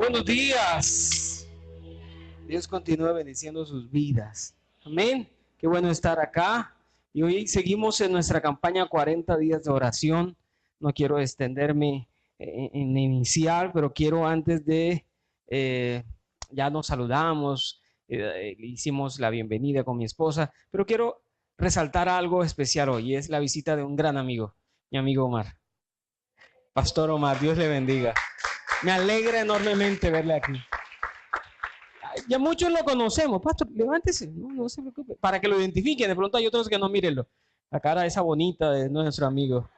Buenos días. Dios continúe bendiciendo sus vidas. Amén. Qué bueno estar acá. Y hoy seguimos en nuestra campaña 40 días de oración. No quiero extenderme en iniciar, pero quiero antes de, ya nos saludamos, hicimos la bienvenida con mi esposa, pero quiero resaltar algo especial hoy, y es la visita de un gran amigo, mi amigo Omar. Pastor Omar, Dios le bendiga. Me alegra enormemente verle aquí. Ya muchos lo conocemos. Pastor, levántese, no se preocupe. Para que lo identifiquen, de pronto hay otros que no, mírenlo. La cara esa bonita de nuestro amigo.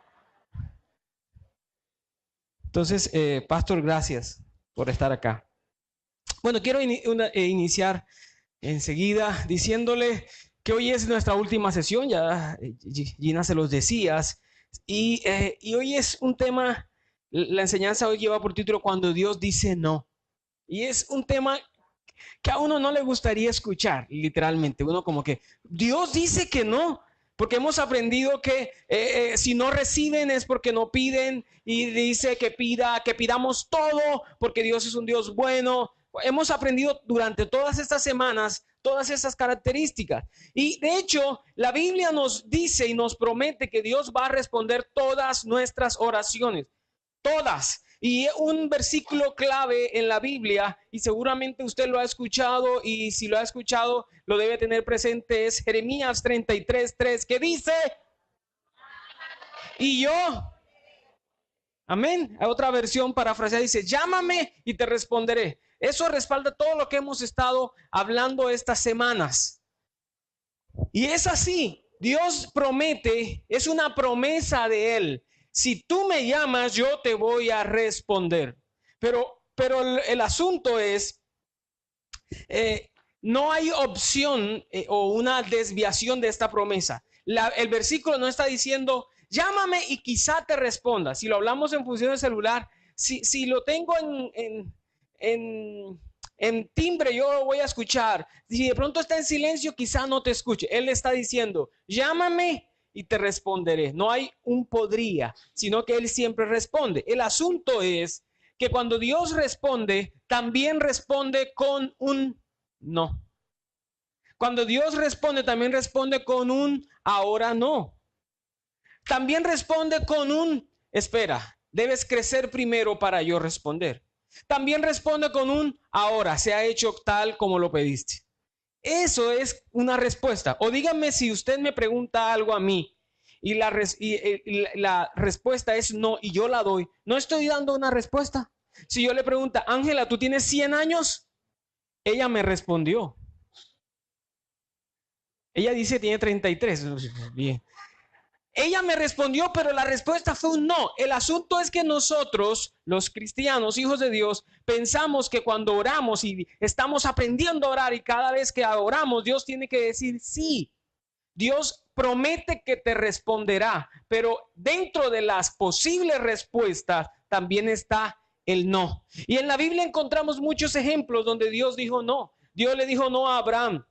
Entonces, Pastor, gracias por estar acá. Bueno, quiero iniciar enseguida diciéndole que hoy es nuestra última sesión, ya Gina se los decías, y hoy es un tema, la enseñanza hoy lleva por título Cuando Dios dice no. Y es un tema que a uno no le gustaría escuchar, literalmente. Uno como que, Dios dice que no, porque hemos aprendido que si no reciben es porque no piden, y dice que pidamos todo, porque Dios es un Dios bueno. Hemos aprendido durante todas estas semanas todas esas características. Y de hecho, la Biblia nos dice y nos promete que Dios va a responder todas nuestras oraciones. Todas. Y un versículo clave en la Biblia, y seguramente usted lo ha escuchado, y si lo ha escuchado lo debe tener presente, es Jeremías 33:3, que dice, y yo, amén. Hay otra versión parafraseada, dice, llámame y te responderé. Eso respalda todo lo que hemos estado hablando estas semanas. Y es así, Dios promete, es una promesa de Él. Si tú me llamas, yo te voy a responder. Pero el asunto es, no hay opción o una desviación de esta promesa. El versículo no está diciendo, llámame y quizá te responda. Si lo hablamos en función de celular, si lo tengo en timbre, yo lo voy a escuchar. Si de pronto está en silencio, quizá no te escuche. Él está diciendo, llámame y te responderé. No hay un podría, sino que Él siempre responde. El asunto es que cuando Dios responde, también responde con un no. Cuando Dios responde, también responde con un ahora no. También responde con un espera, debes crecer primero para yo responder. También responde con un ahora, se ha hecho tal como lo pediste. Eso es una respuesta. O dígame si usted me pregunta algo a mí y la respuesta es no y yo la doy. No estoy dando una respuesta. Si yo le pregunto, Ángela, ¿tú tienes 100 años? Ella me respondió. Ella dice tiene 33. Bien. Ella me respondió, pero la respuesta fue un no. El asunto es que nosotros, los cristianos, hijos de Dios, pensamos que cuando oramos y estamos aprendiendo a orar y cada vez que oramos, Dios tiene que decir sí. Dios promete que te responderá, pero dentro de las posibles respuestas también está el no. Y en la Biblia encontramos muchos ejemplos donde Dios dijo no. Dios le dijo no a Abraham.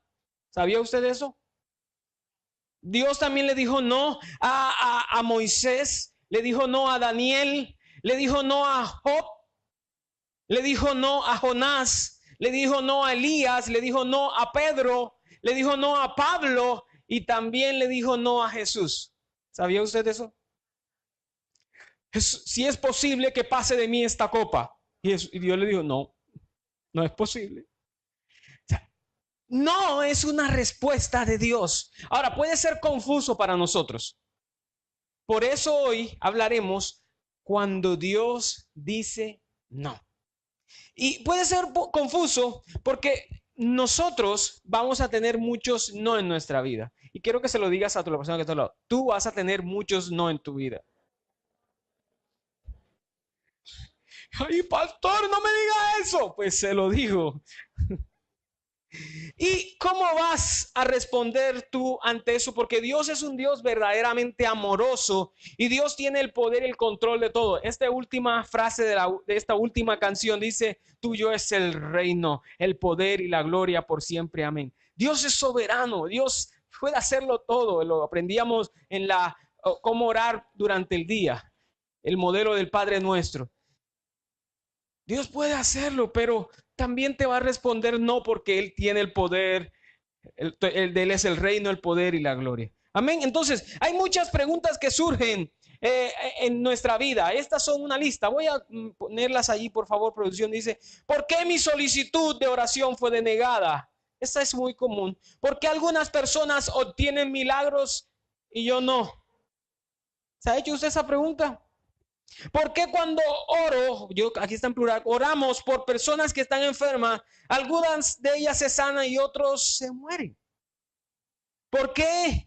¿Sabía usted eso? Dios también le dijo no a Moisés, le dijo no a Daniel, le dijo no a Job, le dijo no a Jonás, le dijo no a Elías, le dijo no a Pedro, le dijo no a Pablo y también le dijo no a Jesús. ¿Sabía usted eso? Si es posible que pase de mí esta copa. Y Dios le dijo, no, no es posible. No es una respuesta de Dios. Ahora, puede ser confuso para nosotros. Por eso hoy hablaremos cuando Dios dice no. Y puede ser confuso porque nosotros vamos a tener muchos no en nuestra vida. Y quiero que se lo digas a tu persona que está al lado. Tú vas a tener muchos no en tu vida. Ay, pastor, no me diga eso. Pues se lo digo. ¿Y cómo vas a responder tú ante eso? Porque Dios es un Dios verdaderamente amoroso y Dios tiene el poder y el control de todo. Esta última frase de esta última canción dice, tuyo es el reino, el poder y la gloria por siempre. Amén. Dios es soberano, Dios puede hacerlo todo. Lo aprendíamos en cómo orar durante el día, el modelo del Padre Nuestro. Dios puede hacerlo, pero también te va a responder no, porque Él tiene el poder. El de Él es el reino, el poder y la gloria. Amén. Entonces, hay muchas preguntas que surgen en nuestra vida. Estas son una lista. Voy a ponerlas allí, por favor, producción. Dice, ¿por qué mi solicitud de oración fue denegada? Esta es muy común. ¿Por qué algunas personas obtienen milagros y yo no? ¿Se ha hecho usted esa pregunta? ¿Por qué cuando oro, yo aquí está en plural, oramos por personas que están enfermas, algunas de ellas se sanan y otros se mueren? ¿Por qué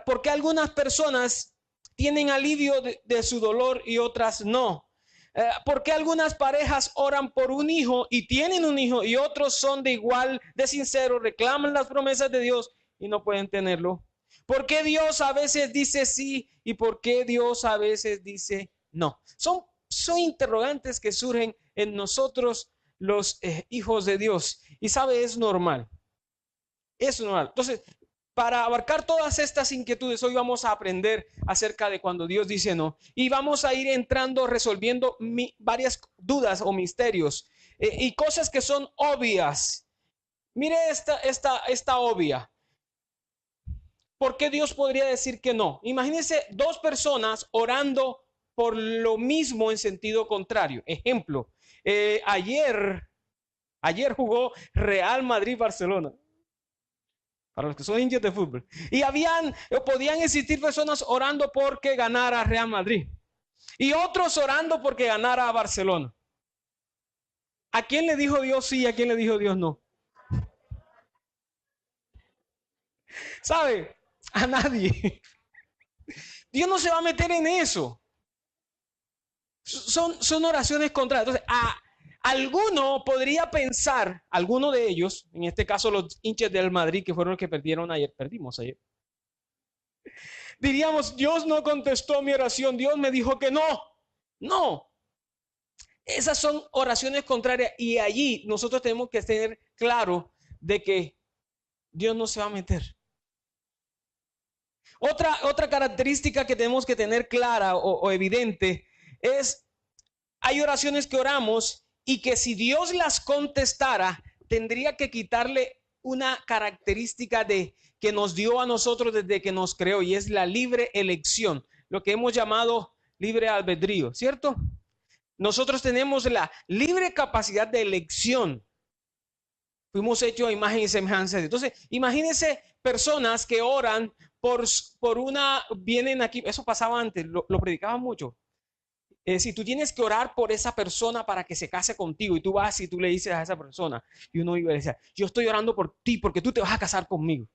por qué algunas personas tienen alivio de su dolor y otras no? ¿Por qué algunas parejas oran por un hijo y tienen un hijo y otros son de igual de sinceros, reclaman las promesas de Dios y no pueden tenerlo? ¿Por qué Dios a veces dice sí y por qué Dios a veces dice no? Son interrogantes que surgen en nosotros los hijos de Dios. Y sabe, es normal. Es normal. Entonces, para abarcar todas estas inquietudes, hoy vamos a aprender acerca de cuando Dios dice no. Y vamos a ir entrando, resolviendo varias dudas o misterios y cosas que son obvias. Mire esta obvia. ¿Por qué Dios podría decir que no? Imagínense dos personas orando por lo mismo en sentido contrario. Ejemplo, ayer jugó Real Madrid-Barcelona. Para los que son hinchas de fútbol. Y podían existir personas orando porque ganara Real Madrid. Y otros orando porque ganara Barcelona. ¿A quién le dijo Dios sí y a quién le dijo Dios no? ¿Sabe? A nadie. Dios no se va a meter en eso. Son oraciones contrarias. Entonces, alguno podría pensar, alguno de ellos, en este caso los hinchas del Madrid, que fueron los que perdimos ayer. Diríamos, Dios no contestó mi oración, Dios me dijo que no. No. Esas son oraciones contrarias y allí nosotros tenemos que tener claro de que Dios no se va a meter. Otra característica que tenemos que tener clara o evidente es, hay oraciones que oramos y que si Dios las contestara, tendría que quitarle una característica que nos dio a nosotros desde que nos creó, y es la libre elección, lo que hemos llamado libre albedrío, ¿cierto? Nosotros tenemos la libre capacidad de elección. Fuimos hechos a imagen y semejanza de Dios. Entonces, imagínense personas que oran vienen aquí, eso pasaba antes, lo predicaban mucho. Si tú tienes que orar por esa persona para que se case contigo y tú vas y tú le dices a esa persona y uno iba a decir, yo estoy orando por ti porque tú te vas a casar conmigo.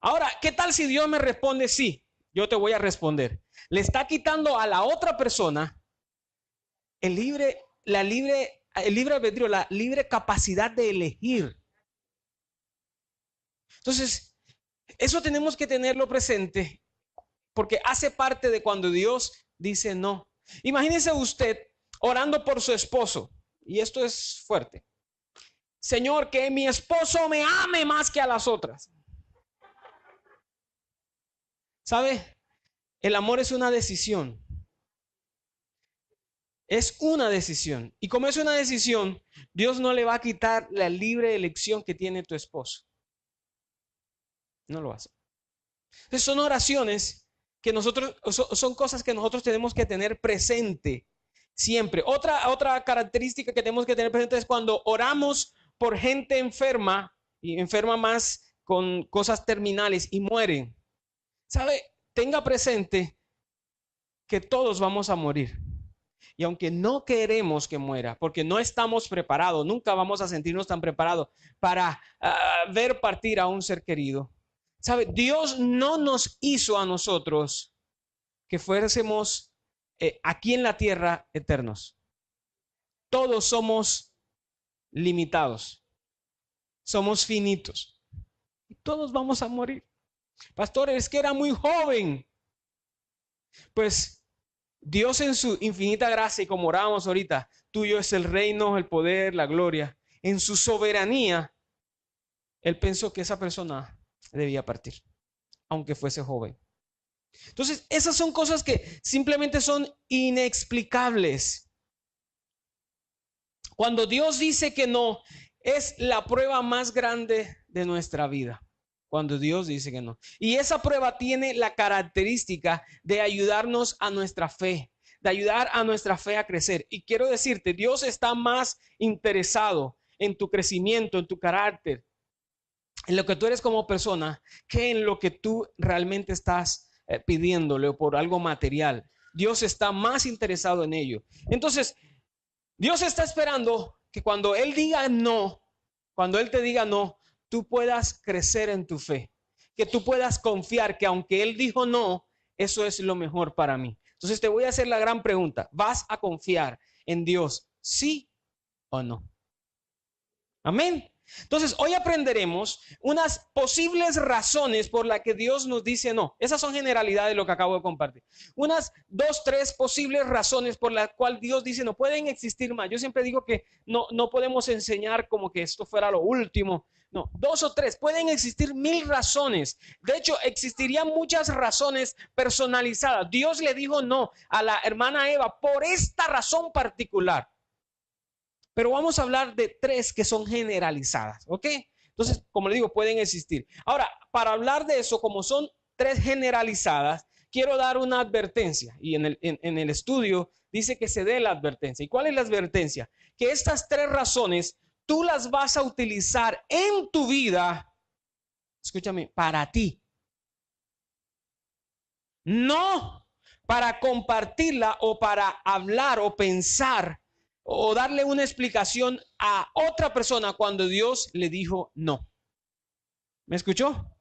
Ahora, ¿qué tal si Dios me responde sí? Yo te voy a responder. Le está quitando a la otra persona el libre albedrío, la libre capacidad de elegir. Entonces, eso tenemos que tenerlo presente porque hace parte de cuando Dios dice no. Imagínese usted orando por su esposo, y esto es fuerte. Señor, que mi esposo me ame más que a las otras. ¿Sabe? El amor es una decisión. Es una decisión. Y como es una decisión, Dios no le va a quitar la libre elección que tiene tu esposo. No lo hace. Entonces son oraciones que son cosas que nosotros tenemos que tener presente siempre. Otra característica que tenemos que tener presente es cuando oramos por gente enferma y enferma más con cosas terminales y mueren. ¿Sabe? Tenga presente que todos vamos a morir. Y aunque no queremos que muera, porque no estamos preparados, nunca vamos a sentirnos tan preparados para ver partir a un ser querido. ¿Sabe? Dios no nos hizo a nosotros que fuésemos aquí en la tierra eternos. Todos somos limitados. Somos finitos. Y todos vamos a morir. Pastor, es que era muy joven. Pues Dios en su infinita gracia, y como orábamos ahorita, tuyo es el reino, el poder, la gloria. En su soberanía, Él pensó que esa persona debía partir, aunque fuese joven. Entonces, esas son cosas que simplemente son inexplicables. Cuando Dios dice que no, es la prueba más grande de nuestra vida. Cuando Dios dice que no. Y esa prueba tiene la característica de ayudarnos a nuestra fe, de ayudar a nuestra fe a crecer. Y quiero decirte, Dios está más interesado en tu crecimiento, en tu carácter, en lo que tú eres como persona, que en lo que tú realmente estás pidiéndole por algo material. Dios está más interesado en ello. Entonces, Dios está esperando que cuando Él diga no, cuando Él te diga no, tú puedas crecer en tu fe, que tú puedas confiar que aunque Él dijo no, eso es lo mejor para mí. Entonces te voy a hacer la gran pregunta, ¿vas a confiar en Dios, sí o no? Amén. Entonces, hoy aprenderemos unas posibles razones por las que Dios nos dice no. Esas son generalidades de lo que acabo de compartir. Unas 2, 3 posibles razones por las cuales Dios dice no. Pueden existir más. Yo siempre digo que no podemos enseñar como que esto fuera lo último. No, 2 o 3. Pueden existir 1000 razones. De hecho, existirían muchas razones personalizadas. Dios le dijo no a la hermana Eva por esta razón particular. Pero vamos a hablar de 3 que son generalizadas, ¿ok? Entonces, como le digo, pueden existir. Ahora, para hablar de eso, como son 3 generalizadas, quiero dar una advertencia. Y en el estudio dice que se dé la advertencia. ¿Y cuál es la advertencia? Que estas 3 razones tú las vas a utilizar en tu vida, escúchame, para ti. No para compartirla o para hablar o pensar o darle una explicación a otra persona cuando Dios le dijo no. ¿Me escuchó?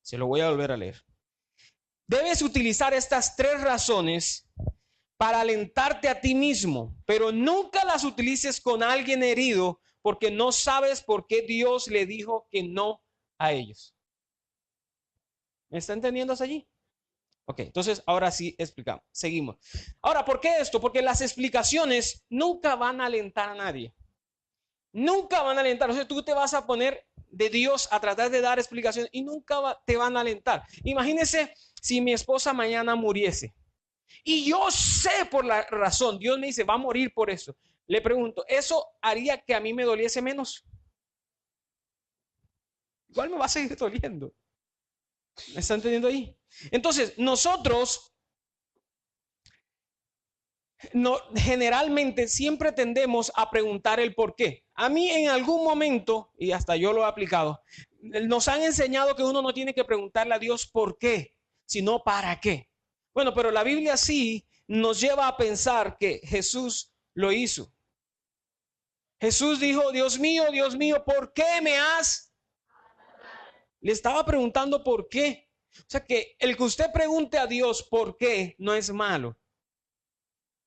Se lo voy a volver a leer. Debes utilizar estas 3 razones para alentarte a ti mismo, pero nunca las utilices con alguien herido porque no sabes por qué Dios le dijo que no a ellos. ¿Me está entendiendo hasta allí? Ok, entonces ahora sí explicamos. Seguimos. Ahora, ¿por qué esto? Porque las explicaciones nunca van a alentar a nadie. Nunca van a alentar. O sea, tú te vas a poner de Dios a tratar de dar explicaciones y nunca te van a alentar. Imagínese si mi esposa mañana muriese. Y yo sé por la razón, Dios me dice, va a morir por eso. Le pregunto, ¿eso haría que a mí me doliese menos? Igual me va a seguir doliendo. ¿Me está entendiendo ahí? Entonces, nosotros generalmente siempre tendemos a preguntar el por qué. A mí en algún momento, y hasta yo lo he aplicado, nos han enseñado que uno no tiene que preguntarle a Dios por qué, sino para qué. Bueno, pero la Biblia sí nos lleva a pensar que Jesús lo hizo. Jesús dijo, Dios mío, ¿por qué me has? Le estaba preguntando por qué. O sea que el que usted pregunte a Dios por qué no es malo.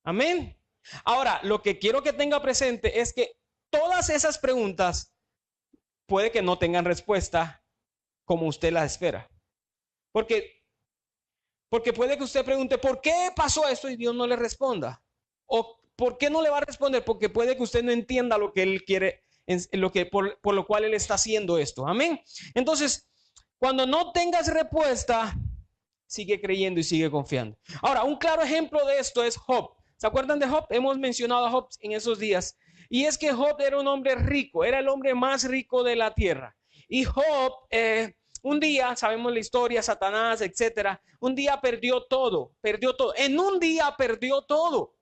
Amén. Ahora, lo que quiero que tenga presente es que todas esas preguntas puede que no tengan respuesta como usted la espera. Porque puede que usted pregunte, ¿por qué pasó esto? Y Dios no le responda. O ¿por qué no le va a responder? Porque puede que usted no entienda lo que Él quiere, por lo cual Él está haciendo esto. Amén. Entonces, cuando no tengas respuesta, sigue creyendo y sigue confiando. Ahora, un claro ejemplo de esto es Job. ¿Se acuerdan de Job? Hemos mencionado a Job en esos días. Y es que Job era un hombre rico, era el hombre más rico de la tierra. Y Job, un día, sabemos la historia, Satanás, etcétera, un día perdió todo. En un día perdió todo.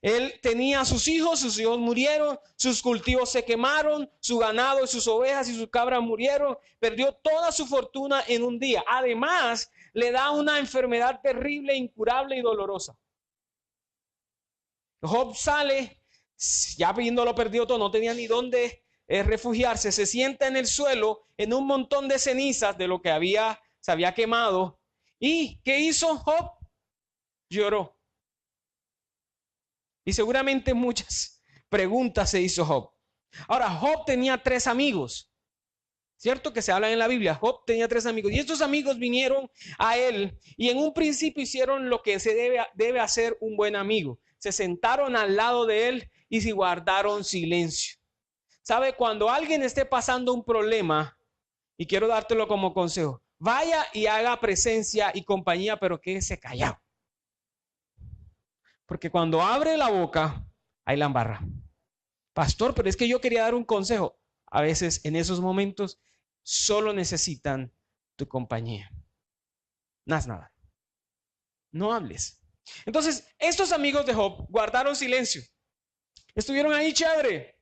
Él tenía a sus hijos murieron, sus cultivos se quemaron, su ganado, sus ovejas y sus cabras murieron, perdió toda su fortuna en un día. Además, le da una enfermedad terrible, incurable y dolorosa. Job sale, ya viéndolo perdido todo, no tenía ni dónde refugiarse, se sienta en el suelo, en un montón de cenizas de lo que se había quemado. ¿Y qué hizo Job? Lloró. Y seguramente muchas preguntas se hizo Job. Ahora, Job tenía 3 amigos. ¿Cierto que se habla en la Biblia? Job tenía 3 amigos. Y estos amigos vinieron a él y en un principio hicieron lo que se debe hacer un buen amigo. Se sentaron al lado de él y se guardaron silencio. ¿Sabe? Cuando alguien esté pasando un problema, y quiero dártelo como consejo, vaya y haga presencia y compañía, pero quédese callado. Porque cuando abre la boca, ahí la embarra. Pastor, pero es que yo quería dar un consejo. A veces en esos momentos solo necesitan tu compañía. Más nada. No hables. Entonces, estos amigos de Job guardaron silencio. Estuvieron ahí chévere.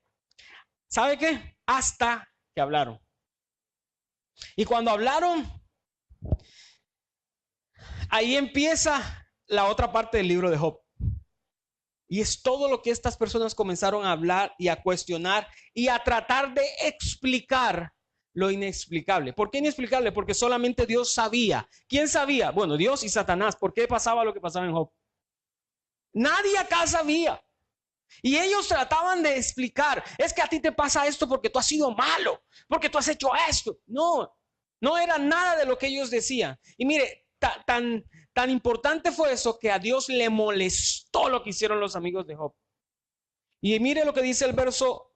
¿Sabe qué? Hasta que hablaron. Y cuando hablaron, ahí empieza la otra parte del libro de Job. Y es todo lo que estas personas comenzaron a hablar y a cuestionar y a tratar de explicar lo inexplicable. ¿Por qué inexplicable? Porque solamente Dios sabía. ¿Quién sabía? Bueno, Dios y Satanás. ¿Por qué pasaba lo que pasaba en Job? Nadie acá sabía. Y ellos trataban de explicar, es que a ti te pasa esto porque tú has sido malo, porque tú has hecho esto. No, no era nada de lo que ellos decían. Y mire, tan importante fue eso que a Dios le molestó lo que hicieron los amigos de Job. Y mire lo que dice el verso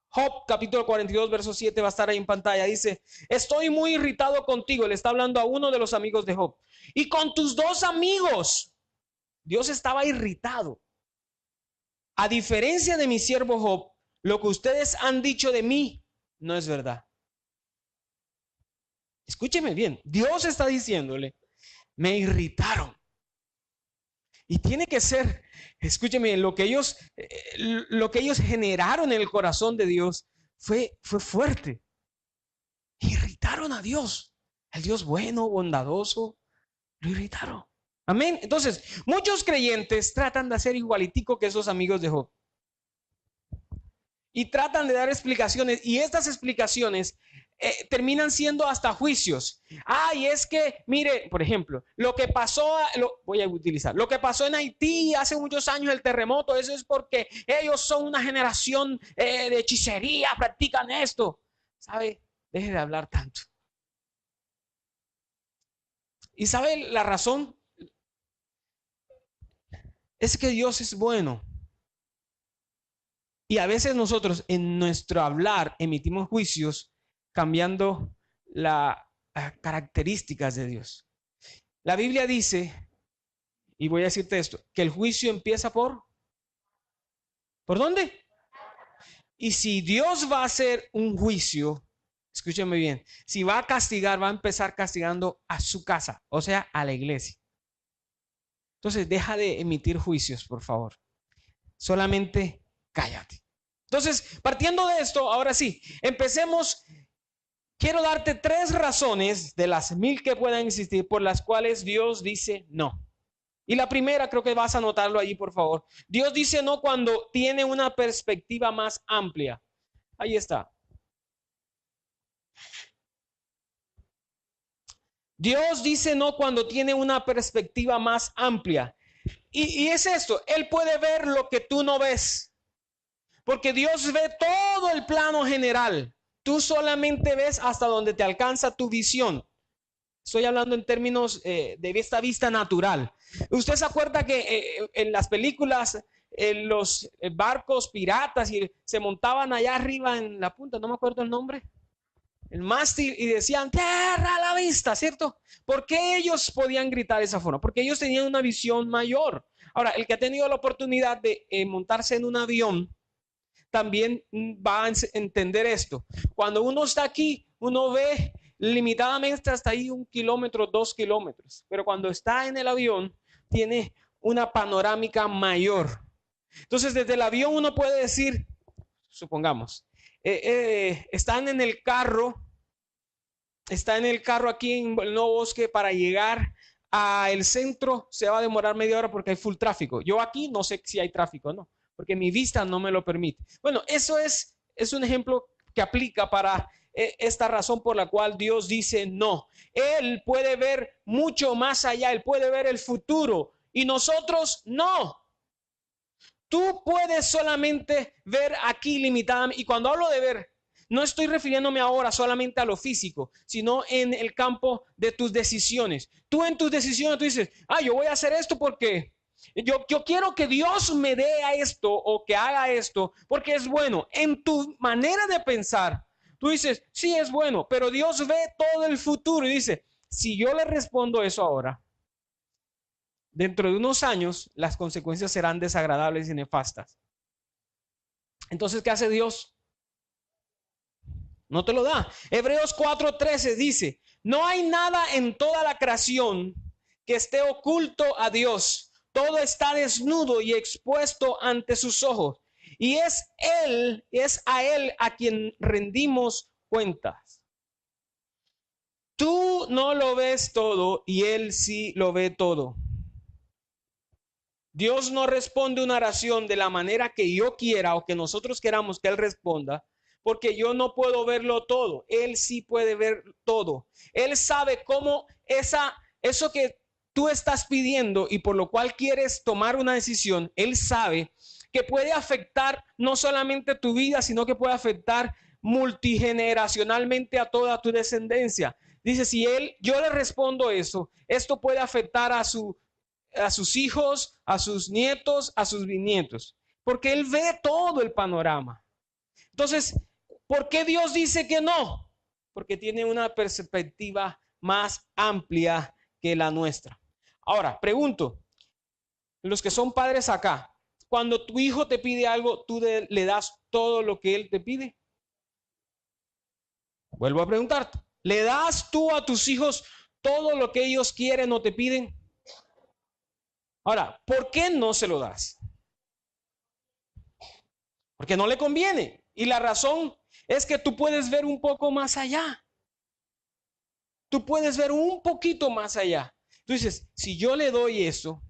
Job, capítulo 42, verso 7, va a estar ahí en pantalla. Dice, estoy muy irritado contigo. Le está hablando a uno de los amigos de Job. Y con tus dos amigos. Dios estaba irritado. A diferencia de mi siervo Job, lo que ustedes han dicho de mí no es verdad. Escúcheme bien, Dios está diciéndole, me irritaron. Y tiene que ser, escúcheme, lo que ellos generaron en el corazón de Dios fue fuerte. Irritaron a Dios, al Dios bueno, bondadoso, lo irritaron. Amén. Entonces, muchos creyentes tratan de hacer igualitico que esos amigos de Job. Y tratan de dar explicaciones. Y estas explicaciones terminan siendo hasta juicios. Y es que, mire, por ejemplo, lo que pasó en Haití hace muchos años, el terremoto, eso es porque ellos son una generación de hechicería, practican esto. ¿Sabe? Deje de hablar tanto. ¿Y sabe la razón? Es que Dios es bueno. Y a veces nosotros en nuestro hablar emitimos juicios cambiando las características de Dios. La Biblia dice, y voy a decirte esto, que el juicio empieza ¿por dónde? Y si Dios va a hacer un juicio, escúcheme bien, si va a castigar, va a empezar castigando a su casa, o sea, a la iglesia. Entonces, deja de emitir juicios, por favor. Solamente cállate. Entonces, partiendo de esto, ahora sí, empecemos. Quiero darte 3 razones de las 1000 que puedan existir por las cuales Dios dice no. Y la primera, creo que vas a anotarlo allí, por favor. Dios dice no cuando tiene una perspectiva más amplia. Ahí está. Dios dice no cuando tiene una perspectiva más amplia. Y es esto, Él puede ver lo que tú no ves. Porque Dios ve todo el plano general. Tú solamente ves hasta donde te alcanza tu visión. Estoy hablando en términos de esta vista natural. ¿Usted se acuerda que en las películas los barcos piratas se montaban allá arriba en la punta, no me acuerdo el nombre, el mástil, y decían tierra a la vista, ¿cierto? ¿Por qué ellos podían gritar de esa forma? Porque ellos tenían una visión mayor. Ahora, el que ha tenido la oportunidad de montarse en un avión también va a entender esto. Cuando uno está aquí, uno ve limitadamente hasta ahí 1 kilómetro, 2 kilómetros. Pero cuando está en el avión, tiene una panorámica mayor. Entonces, desde el avión uno puede decir, supongamos, están en el carro aquí en el Nuevo Bosque para llegar al centro, se va a demorar media hora porque hay full tráfico. Yo aquí no sé si hay tráfico o no, porque mi vista no me lo permite. Bueno, eso es un ejemplo que aplica para esta razón por la cual Dios dice no. Él puede ver mucho más allá, Él puede ver el futuro y nosotros no. Tú puedes solamente ver aquí limitadamente, y cuando hablo de ver, no estoy refiriéndome ahora solamente a lo físico, sino en el campo de tus decisiones. Tú en tus decisiones, tú dices, yo voy a hacer esto porque yo quiero que Dios me dé a esto o que haga esto porque es bueno. En tu manera de pensar, tú dices, sí es bueno, pero Dios ve todo el futuro y dice, si yo le respondo eso ahora, dentro de unos años las consecuencias serán desagradables y nefastas. Entonces, ¿qué hace Dios? No te lo da. Hebreos 4:13 dice, no hay nada en toda la creación que esté oculto a Dios. Todo está desnudo y expuesto ante sus ojos. Y es a Él a quien rendimos cuentas. Tú no lo ves todo y Él sí lo ve todo. Dios no responde una oración de la manera que yo quiera o que nosotros queramos que Él responda, porque yo no puedo verlo todo. Él sí puede ver todo. Él sabe cómo eso que tú estás pidiendo y por lo cual quieres tomar una decisión, Él sabe que puede afectar no solamente tu vida, sino que puede afectar multigeneracionalmente a toda tu descendencia. Dice, si yo le respondo eso, esto puede afectar a sus hijos, a sus nietos, a sus bisnietos, porque Él ve todo el panorama. Entonces, ¿por qué Dios dice que no? Porque tiene una perspectiva más amplia que la nuestra. Ahora, pregunto, los que son padres acá, cuando tu hijo te pide algo, ¿tú le das todo lo que él te pide? Vuelvo a preguntarte, ¿le das tú a tus hijos todo lo que ellos quieren o te piden? Ahora, ¿por qué no se lo das? Porque no le conviene. Y la razón es que tú puedes ver un poco más allá. Tú puedes ver un poquito más allá. Tú dices, si yo le doy eso,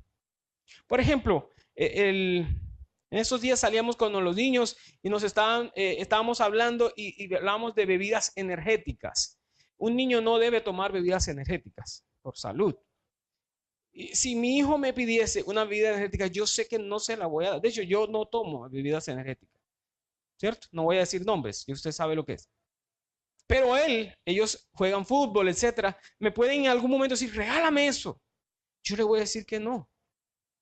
por ejemplo, en esos días salíamos con los niños y estábamos hablando y hablamos de bebidas energéticas. Un niño no debe tomar bebidas energéticas por salud. Y si mi hijo me pidiese una bebida energética, yo sé que no se la voy a dar. De hecho, yo no tomo bebidas energéticas, ¿cierto? No voy a decir nombres, y usted sabe lo que es. Pero ellos juegan fútbol, etcétera. Me pueden en algún momento decir, regálame eso. Yo le voy a decir que no.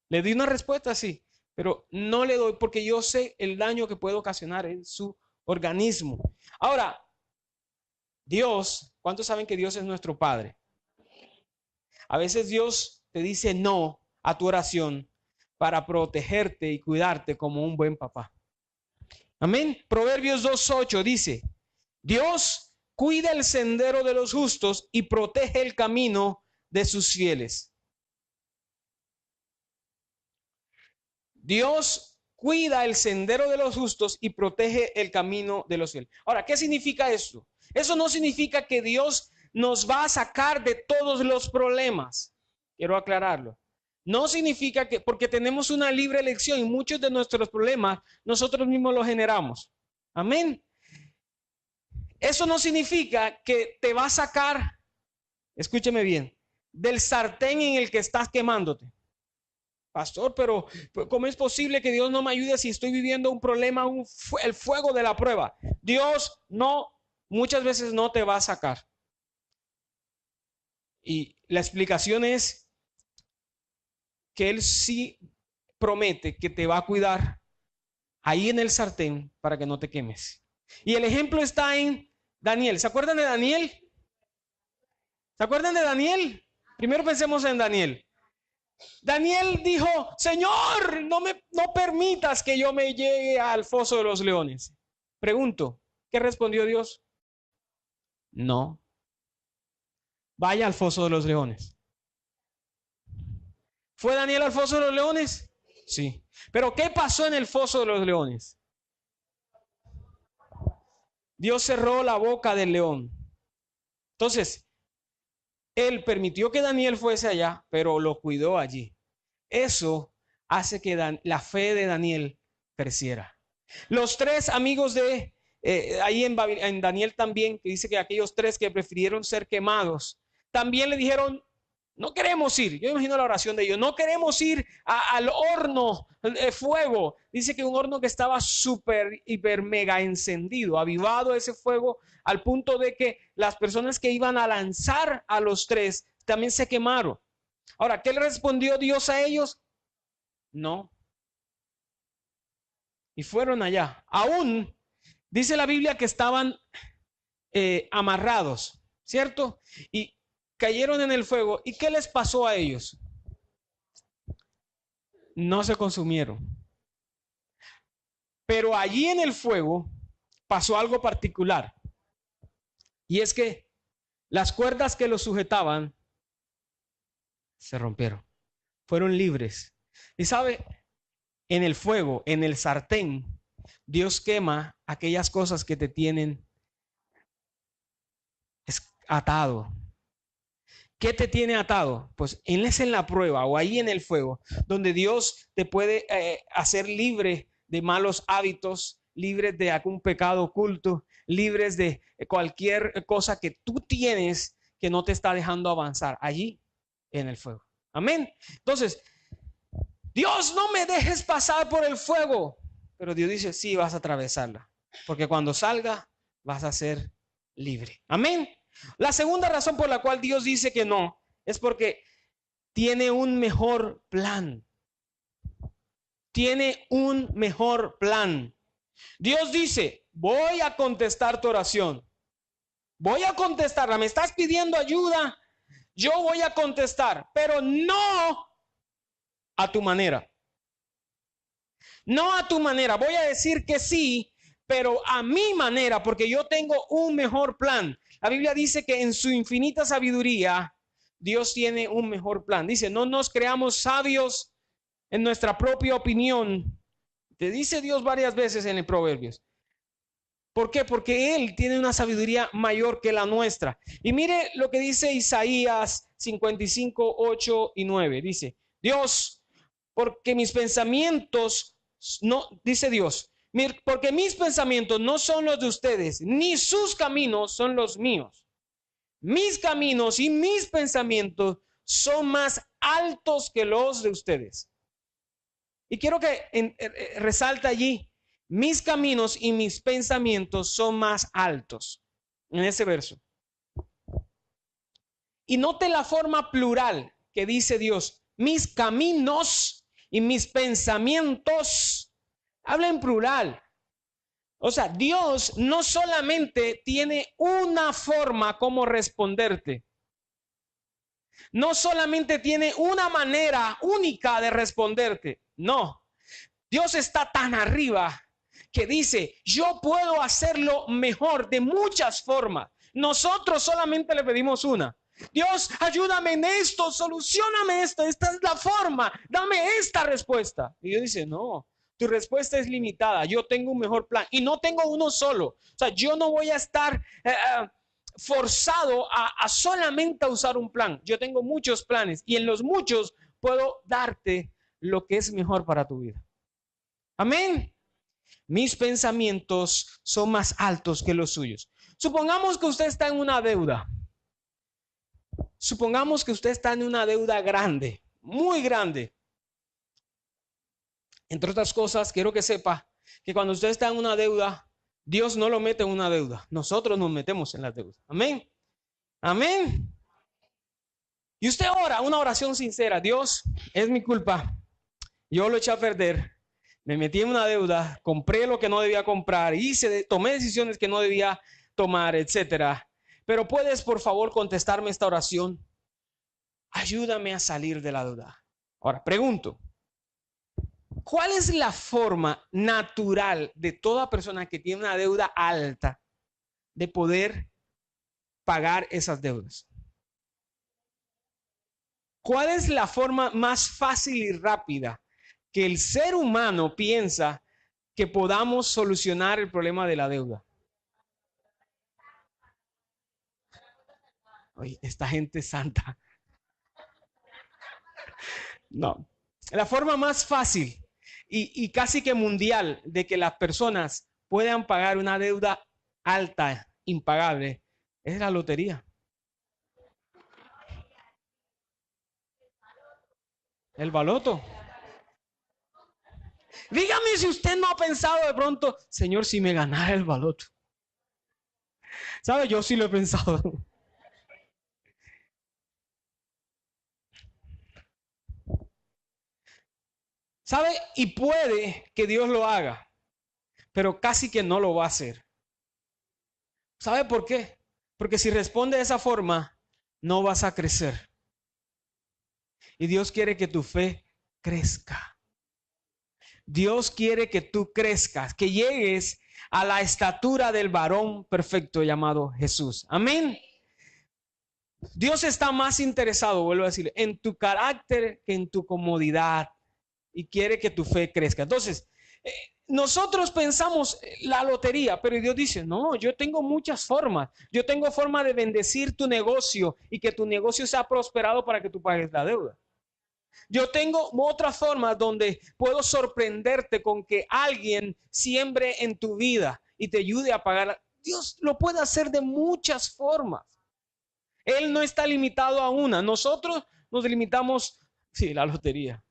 Le di una respuesta así, pero no le doy porque yo sé el daño que puede ocasionar en su organismo. Ahora, Dios, ¿cuántos saben que Dios es nuestro Padre? A veces Dios te dice no a tu oración para protegerte y cuidarte como un buen papá. Amén. Proverbios 2:8 dice, Dios cuida el sendero de los justos y protege el camino de sus fieles. Dios cuida el sendero de los justos y protege el camino de los fieles. Ahora, ¿qué significa eso? Eso no significa que Dios nos va a sacar de todos los problemas. Quiero aclararlo. No significa que, porque tenemos una libre elección y muchos de nuestros problemas nosotros mismos los generamos. Amén. Eso no significa que te va a sacar, escúcheme bien, del sartén en el que estás quemándote. Pastor, pero ¿cómo es posible que Dios no me ayude si estoy viviendo un problema, el fuego de la prueba? Dios muchas veces no te va a sacar. Y la explicación es que Él sí promete que te va a cuidar ahí en el sartén para que no te quemes. Y el ejemplo está en Daniel. ¿Se acuerdan de Daniel? ¿Se acuerdan de Daniel? Primero pensemos en Daniel. Daniel dijo, Señor, no permitas que yo me llegue al foso de los leones. Pregunto, ¿qué respondió Dios? No. Vaya al foso de los leones. ¿Fue Daniel al foso de los leones? Sí. Pero ¿qué pasó en el foso de los leones? Dios cerró la boca del león. Entonces, Él permitió que Daniel fuese allá, pero lo cuidó allí. Eso hace que la fe de Daniel creciera. Los tres amigos de ahí en Daniel también, que dice que aquellos tres que prefirieron ser quemados, también le dijeron, no queremos ir. Yo imagino la oración de ellos, no queremos ir al horno de fuego. Dice que un horno que estaba súper, hiper, mega encendido, avivado ese fuego al punto de que las personas que iban a lanzar a los tres también se quemaron. Ahora, ¿qué le respondió Dios a ellos? No. Y fueron allá. Aún dice la Biblia que estaban amarrados, ¿cierto? Y cayeron en el fuego. ¿Y qué les pasó a ellos? No se consumieron. Pero allí en el fuego pasó algo particular. Y es que las cuerdas que los sujetaban se rompieron. Fueron libres. Y sabe, en el fuego, en el sartén, Dios quema aquellas cosas que te tienen atado. ¿Qué te tiene atado? Pues Él es en la prueba o ahí en el fuego, donde Dios te puede hacer libre de malos hábitos, libres de algún pecado oculto, libres de cualquier cosa que tú tienes que no te está dejando avanzar. Allí en el fuego. Amén. Entonces, Dios, no me dejes pasar por el fuego. Pero Dios dice, sí, vas a atravesarla. Porque cuando salga, vas a ser libre. Amén. La segunda razón por la cual Dios dice que no es porque tiene un mejor plan. Tiene un mejor plan. Dios dice, voy a contestar tu oración. Voy a contestarla. Me estás pidiendo ayuda. Yo voy a contestar, pero no a tu manera. No a tu manera. Voy a decir que sí, pero a mi manera, porque yo tengo un mejor plan. La Biblia dice que en su infinita sabiduría, Dios tiene un mejor plan. Dice, no nos creamos sabios en nuestra propia opinión. Te dice Dios varias veces en el Proverbios. ¿Por qué? Porque Él tiene una sabiduría mayor que la nuestra. Y mire lo que dice Isaías 55, 8 y 9. Dice, Dios, porque mis pensamientos, no, dice Dios, porque mis pensamientos no son los de ustedes, ni sus caminos son los míos. Mis caminos y mis pensamientos son más altos que los de ustedes. Y quiero que resalta allí, mis caminos y mis pensamientos son más altos. En ese verso. Y note la forma plural que dice Dios, mis caminos y mis pensamientos. Habla en plural. O sea, Dios no solamente tiene una forma como responderte. No solamente tiene una manera única de responderte. No. Dios está tan arriba que dice, yo puedo hacerlo mejor de muchas formas. Nosotros solamente le pedimos una. Dios, ayúdame en esto, solucioname esto, esta es la forma, dame esta respuesta. Y Dios dice, no, tu respuesta es limitada, yo tengo un mejor plan y no tengo uno solo. O sea, yo no voy a estar forzado a solamente usar un plan. Yo tengo muchos planes y en los muchos puedo darte lo que es mejor para tu vida. Amén. Mis pensamientos son más altos que los suyos. Supongamos que usted está en una deuda. Supongamos que usted está en una deuda grande, muy grande. Entre otras cosas, quiero que sepa que cuando usted está en una deuda, Dios no lo mete en una deuda. Nosotros nos metemos en la deuda. Amén. Amén. Y usted ora una oración sincera. Dios, es mi culpa. Yo lo eché a perder. Me metí en una deuda, compré lo que no debía comprar, tomé decisiones que no debía tomar, etcétera. Pero puedes, por favor, contestarme esta oración. Ayúdame a salir de la deuda. Ahora, pregunto, ¿cuál es la forma natural de toda persona que tiene una deuda alta de poder pagar esas deudas? ¿Cuál es la forma más fácil y rápida que el ser humano piensa que podamos solucionar el problema de la deuda? Oye, esta gente es santa. No. La forma más fácil y casi que mundial de que las personas puedan pagar una deuda alta, impagable, es la lotería. El baloto. Dígame si usted no ha pensado de pronto, Señor, si me ganara el baloto. ¿Sabe? Yo sí lo he pensado. ¿Sabe? Y puede que Dios lo haga, pero casi que no lo va a hacer. ¿Sabe por qué? Porque si responde de esa forma, no vas a crecer. Y Dios quiere que tu fe crezca. Dios quiere que tú crezcas, que llegues a la estatura del varón perfecto llamado Jesús. Amén. Dios está más interesado, vuelvo a decir, en tu carácter que en tu comodidad, y quiere que tu fe crezca. Entonces, nosotros pensamos la lotería, pero Dios dice, no, yo tengo muchas formas. Yo tengo forma de bendecir tu negocio y que tu negocio sea prosperado para que tú pagues la deuda. Yo tengo otras formas donde puedo sorprenderte con que alguien siembre en tu vida y te ayude a pagar. Dios lo puede hacer de muchas formas. Él no está limitado a una. Nosotros nos limitamos, sí, la lotería.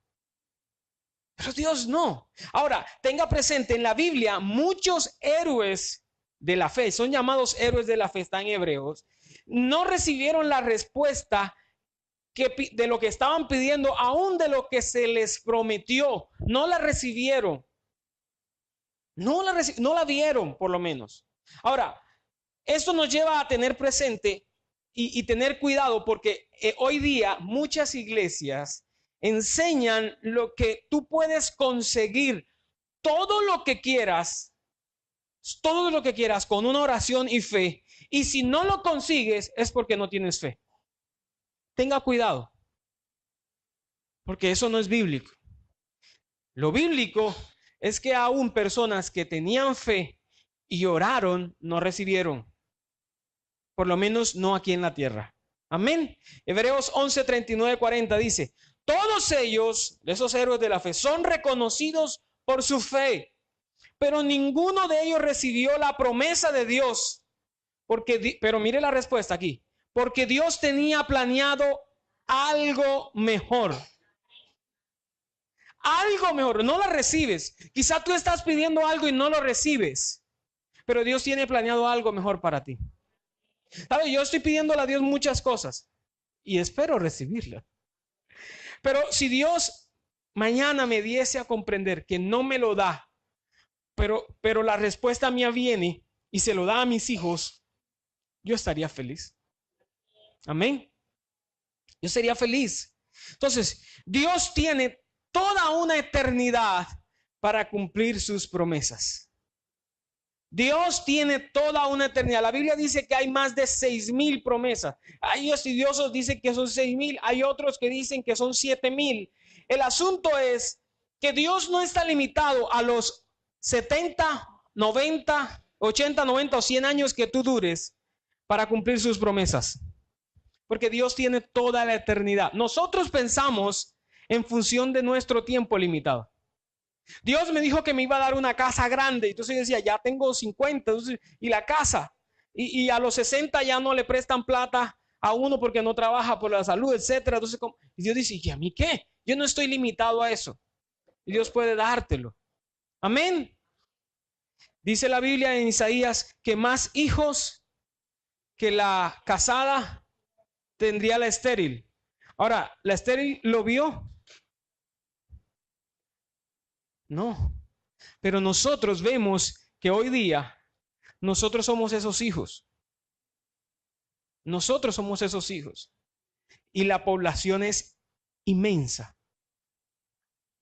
Pero Dios no. Ahora, tenga presente, en la Biblia muchos héroes de la fe, son llamados héroes de la fe, están en Hebreos, no recibieron la respuesta de lo que estaban pidiendo, aún de lo que se les prometió. No la recibieron. No la vieron, por lo menos. Ahora, esto nos lleva a tener presente y tener cuidado, porque hoy día muchas iglesias enseñan lo que tú puedes conseguir, todo lo que quieras con una oración y fe. Y si no lo consigues es porque no tienes fe. Tenga cuidado, porque eso no es bíblico. Lo bíblico es que aún personas que tenían fe y oraron no recibieron, por lo menos no aquí en la tierra. Amén. Hebreos 11, 39, 40 dice, todos ellos, esos héroes de la fe, son reconocidos por su fe, pero ninguno de ellos recibió la promesa de Dios. Pero mire la respuesta aquí, porque Dios tenía planeado algo mejor. Algo mejor, no la recibes. Quizá tú estás pidiendo algo y no lo recibes, pero Dios tiene planeado algo mejor para ti. ¿Sabes? Yo estoy pidiéndole a Dios muchas cosas y espero recibirlas. Pero si Dios mañana me diese a comprender que no me lo da, pero la respuesta mía viene y se lo da a mis hijos, yo estaría feliz. Amén. Yo sería feliz. Entonces, Dios tiene toda una eternidad para cumplir sus promesas. Dios tiene toda una eternidad. La Biblia dice que hay más de 6,000 promesas. Hay estudiosos que dicen que son 6,000, hay otros que dicen que son 7,000. El asunto es que Dios no está limitado a los 70, 90, 80, 90 o 100 años que tú dures para cumplir sus promesas. Porque Dios tiene toda la eternidad. Nosotros pensamos en función de nuestro tiempo limitado. Dios me dijo que me iba a dar una casa grande. Entonces yo decía, ya tengo 50. Entonces, y la casa. Y a los 60 ya no le prestan plata a uno porque no trabaja por la salud, etcétera. Entonces, y Dios dice, ¿y a mí qué? Yo no estoy limitado a eso. Y Dios puede dártelo. Amén. Dice la Biblia en Isaías que más hijos que la casada tendría la estéril. Ahora, ¿la estéril lo vio? No. Pero nosotros vemos que hoy día nosotros somos esos hijos. Nosotros somos esos hijos. Y la población es inmensa.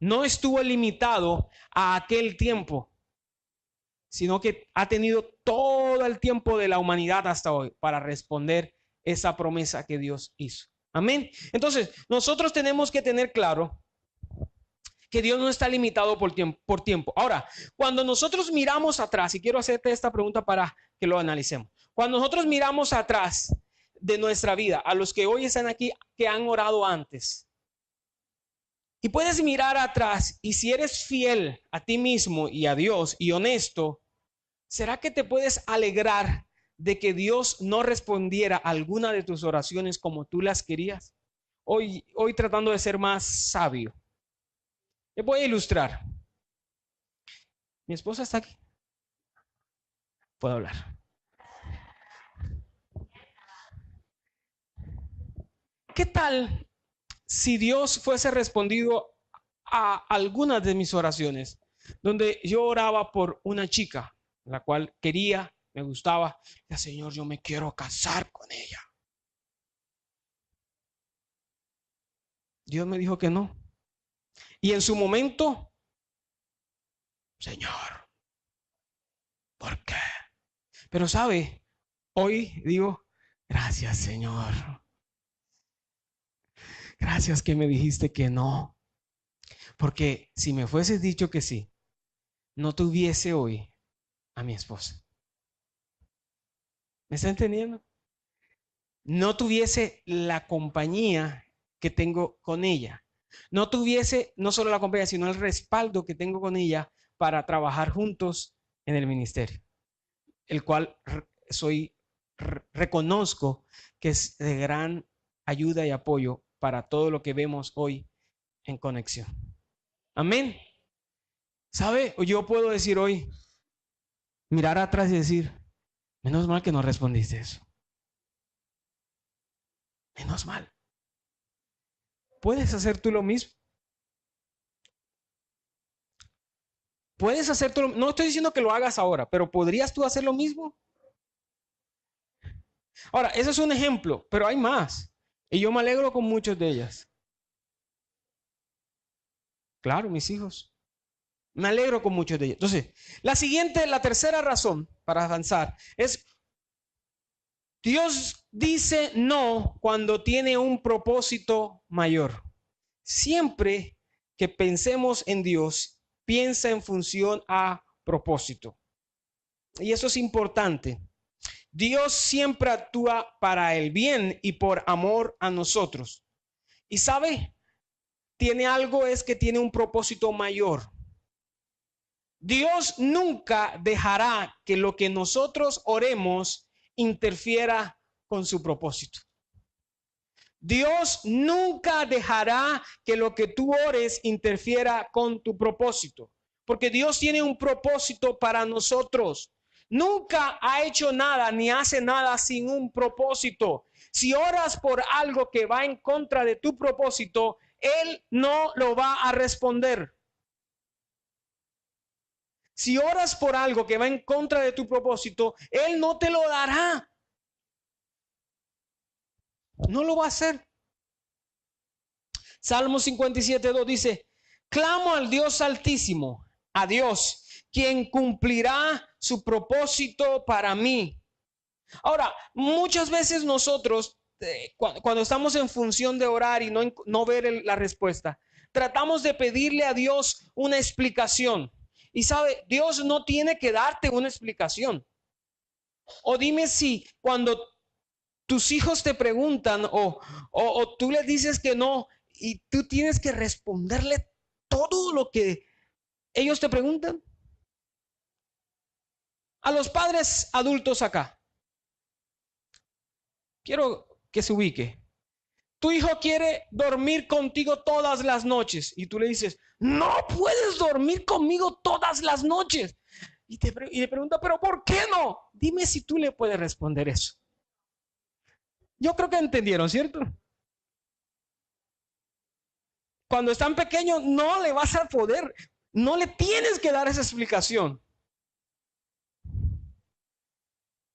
No estuvo limitado a aquel tiempo, sino que ha tenido todo el tiempo de la humanidad hasta hoy para responder esa promesa que Dios hizo. Amén. Entonces, nosotros tenemos que tener claro que Dios no está limitado por tiempo. Ahora, cuando nosotros miramos atrás, y quiero hacerte esta pregunta para que lo analicemos. Cuando nosotros miramos atrás de nuestra vida, a los que hoy están aquí, que han orado antes, y puedes mirar atrás, y si eres fiel a ti mismo y a Dios y honesto, ¿será que te puedes alegrar de que Dios no respondiera a alguna de tus oraciones como tú las querías? Hoy tratando de ser más sabio. Les voy a ilustrar. Mi esposa está aquí. Puedo hablar. ¿Qué tal si Dios fuese respondido a algunas de mis oraciones? Donde yo oraba por una chica, la cual quería, me gustaba. Ya, Señor, yo me quiero casar con ella. Dios me dijo que no. Y en su momento, Señor, ¿por qué? Pero sabe, hoy digo, gracias, Señor. Gracias que me dijiste que no. Porque si me fueses dicho que sí, no tuviese hoy a mi esposa. ¿Me está entendiendo? No tuviese la compañía que tengo con ella. No tuviese no solo la compañía, sino el respaldo que tengo con ella para trabajar juntos en el ministerio, el cual reconozco que es de gran ayuda y apoyo para todo lo que vemos hoy en conexión. Amén. ¿Sabe? Yo puedo decir hoy, mirar atrás y decir, menos mal que no respondiste eso. Menos mal. ¿Puedes hacer tú lo mismo? Puedes hacer tú no estoy diciendo que lo hagas ahora, pero ¿podrías tú hacer lo mismo? Ahora, ese es un ejemplo, pero hay más. Y yo me alegro con muchos de ellas. Claro, mis hijos. Me alegro con muchos de ellos. Entonces, la tercera razón para avanzar es Dios dice no cuando tiene un propósito mayor. Siempre que pensemos en Dios, piensa en función a propósito. Y eso es importante. Dios siempre actúa para el bien y por amor a nosotros. Y sabe, es que tiene un propósito mayor. Dios nunca dejará que lo que nosotros oremos interfiera con su propósito. Dios nunca dejará que lo que tú ores interfiera con tu propósito, porque Dios tiene un propósito para nosotros. Nunca ha hecho nada ni hace nada sin un propósito. Si oras por algo que va en contra de tu propósito, Él no lo va a responder. Si oras por algo que va en contra de tu propósito, Él no te lo dará. No lo va a hacer. Salmo 57:2 dice, clamo al Dios altísimo, a Dios, quien cumplirá su propósito para mí. Ahora, muchas veces nosotros, cuando estamos en función de orar y no ver la respuesta, tratamos de pedirle a Dios una explicación. Y sabe, Dios no tiene que darte una explicación. O dime si cuando tus hijos te preguntan o tú les dices que no y tú tienes que responderle todo lo que ellos te preguntan. A los padres adultos acá, quiero que se ubique. Tu hijo quiere dormir contigo todas las noches y tú le dices, no puedes dormir conmigo todas las noches. Y le pregunta, pero ¿por qué no? Dime si tú le puedes responder eso. Yo creo que entendieron, ¿cierto? Cuando están pequeños no le vas a poder, no le tienes que dar esa explicación.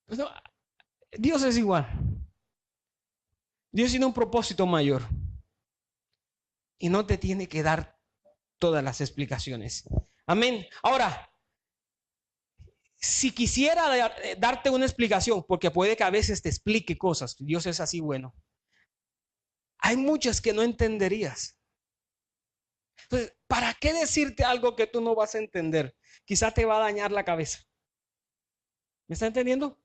Pues no, Dios es igual. Dios tiene un propósito mayor y no te tiene que dar todas las explicaciones. Amén. Ahora, si quisiera darte una explicación, porque puede que a veces te explique cosas, Dios es así bueno, hay muchas que no entenderías. Entonces, ¿para qué decirte algo que tú no vas a entender? Quizás te va a dañar la cabeza. ¿Me está entendiendo?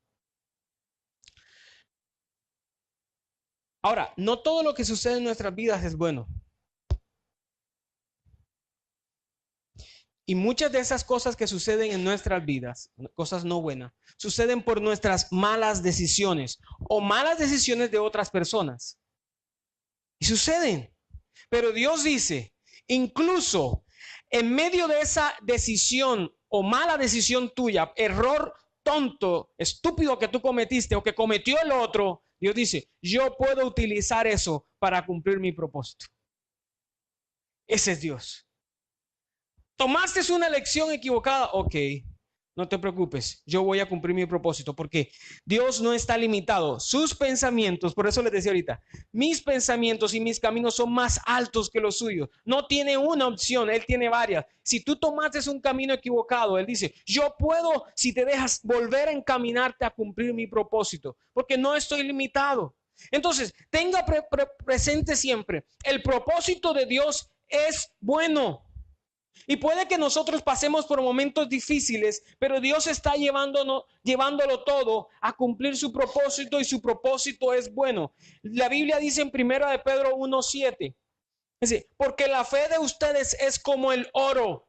Ahora, no todo lo que sucede en nuestras vidas es bueno. Y muchas de esas cosas que suceden en nuestras vidas, cosas no buenas, suceden por nuestras malas decisiones o malas decisiones de otras personas. Y suceden. Pero Dios dice, incluso en medio de esa decisión o mala decisión tuya, error tonto, estúpido que tú cometiste o que cometió el otro, Dios dice, yo puedo utilizar eso para cumplir mi propósito. Ese es Dios. Tomaste una elección equivocada, ok, no te preocupes, yo voy a cumplir mi propósito, porque Dios no está limitado. Sus pensamientos, por eso les decía ahorita, mis pensamientos y mis caminos son más altos que los suyos. No tiene una opción, Él tiene varias. Si tú tomaste un camino equivocado, Él dice, yo puedo, si te dejas, volver a encaminarte a cumplir mi propósito, porque no estoy limitado. Entonces, tenga presente siempre, el propósito de Dios es bueno. Y puede que nosotros pasemos por momentos difíciles, pero Dios está llevándolo todo a cumplir su propósito, y su propósito es bueno. La Biblia dice en 1 de Pedro 1:7, dice, porque la fe de ustedes es como el oro.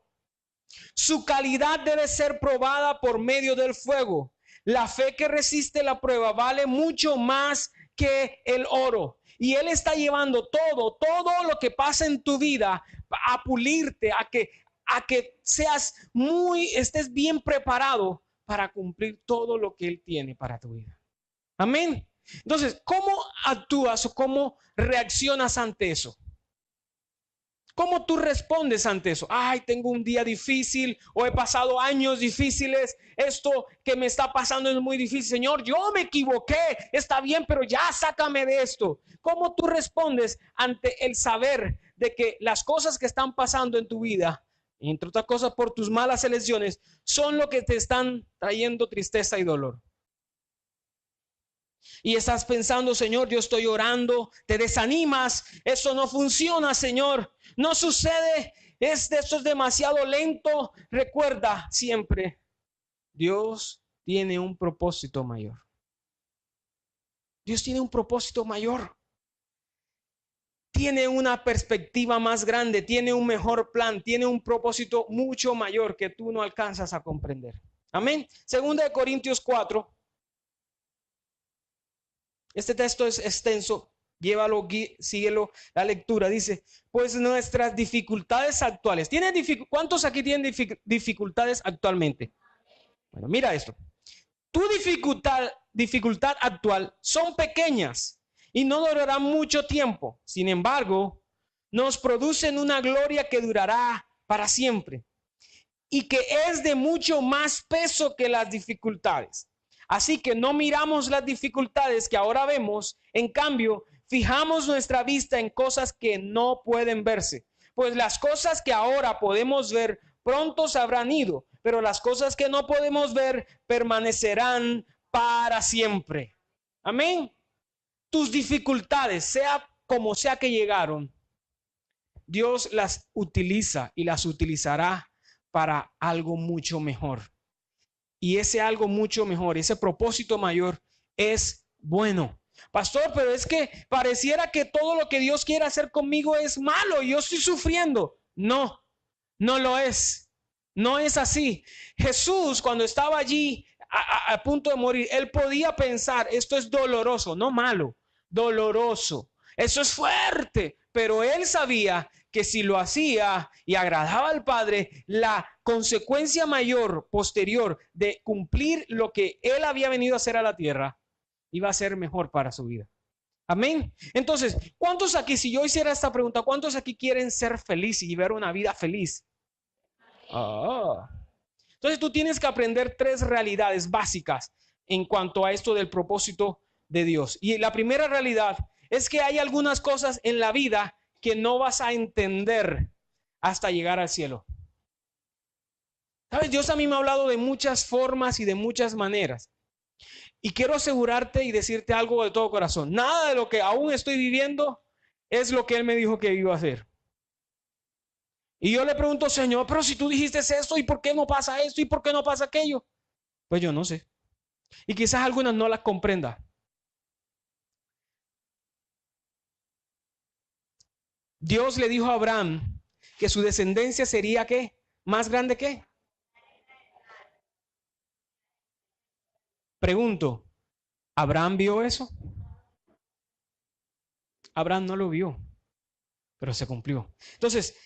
Su calidad debe ser probada por medio del fuego. La fe que resiste la prueba vale mucho más que el oro. Y Él está llevando todo lo que pasa en tu vida a pulirte, a que estés bien preparado para cumplir todo lo que Él tiene para tu vida. Amén. Entonces, ¿cómo actúas o cómo reaccionas ante eso? ¿Cómo tú respondes ante eso? Ay, tengo un día difícil, o he pasado años difíciles. Esto que me está pasando es muy difícil. Señor, yo me equivoqué. Está bien, pero ya sácame de esto. ¿Cómo tú respondes ante el saber de que las cosas que están pasando en tu vida, entre otras cosas por tus malas elecciones, son lo que te están trayendo tristeza y dolor? Y estás pensando, Señor, yo estoy orando, te desanimas, eso no funciona, Señor, no sucede, esto es demasiado lento. Recuerda siempre, Dios tiene un propósito mayor. Dios tiene un propósito mayor. Tiene una perspectiva más grande, tiene un mejor plan, tiene un propósito mucho mayor que tú no alcanzas a comprender. Amén. Segunda de Corintios 4. Este texto es extenso, llévalo, síguelo, la lectura. Dice, pues nuestras dificultades actuales. ¿Cuántos aquí tienen dificultades actualmente? Bueno, mira esto. Tu dificultad actual son pequeñas y no durarán mucho tiempo. Sin embargo, nos producen una gloria que durará para siempre y que es de mucho más peso que las dificultades. Así que no miramos las dificultades que ahora vemos, en cambio, fijamos nuestra vista en cosas que no pueden verse. Pues las cosas que ahora podemos ver pronto se habrán ido, pero las cosas que no podemos ver permanecerán para siempre. Amén. Tus dificultades, sea como sea que llegaron, Dios las utiliza y las utilizará para algo mucho mejor. Y ese algo mucho mejor, ese propósito mayor es bueno. Pastor, pero es que pareciera que todo lo que Dios quiere hacer conmigo es malo y yo estoy sufriendo. No, no lo es. No es así. Jesús, cuando estaba allí a punto de morir, Él podía pensar, esto es doloroso, no malo, doloroso. Eso es fuerte, pero Él sabía que si lo hacía y agradaba al Padre, la consecuencia mayor posterior de cumplir lo que Él había venido a hacer a la tierra iba a ser mejor para su vida. Amén. Entonces, ¿cuántos aquí, si yo hiciera esta pregunta, cuántos aquí quieren ser felices y ver una vida feliz? Entonces tú tienes que aprender 3 realidades básicas en cuanto a esto del propósito de Dios. Y la primera realidad es que hay algunas cosas en la vida que no vas a entender hasta llegar al cielo. ¿Sabes? Dios a mí me ha hablado de muchas formas y de muchas maneras. Y quiero asegurarte y decirte algo de todo corazón. Nada de lo que aún estoy viviendo es lo que Él me dijo que iba a hacer. Y yo le pregunto, Señor, pero si tú dijiste esto, ¿y por qué no pasa esto? ¿Y por qué no pasa aquello? Pues yo no sé. Y quizás algunas no las comprenda. Dios le dijo a Abraham que su descendencia sería ¿qué? ¿Más grande que? Pregunto, ¿Abraham vio eso? Abraham no lo vio, pero se cumplió. Entonces,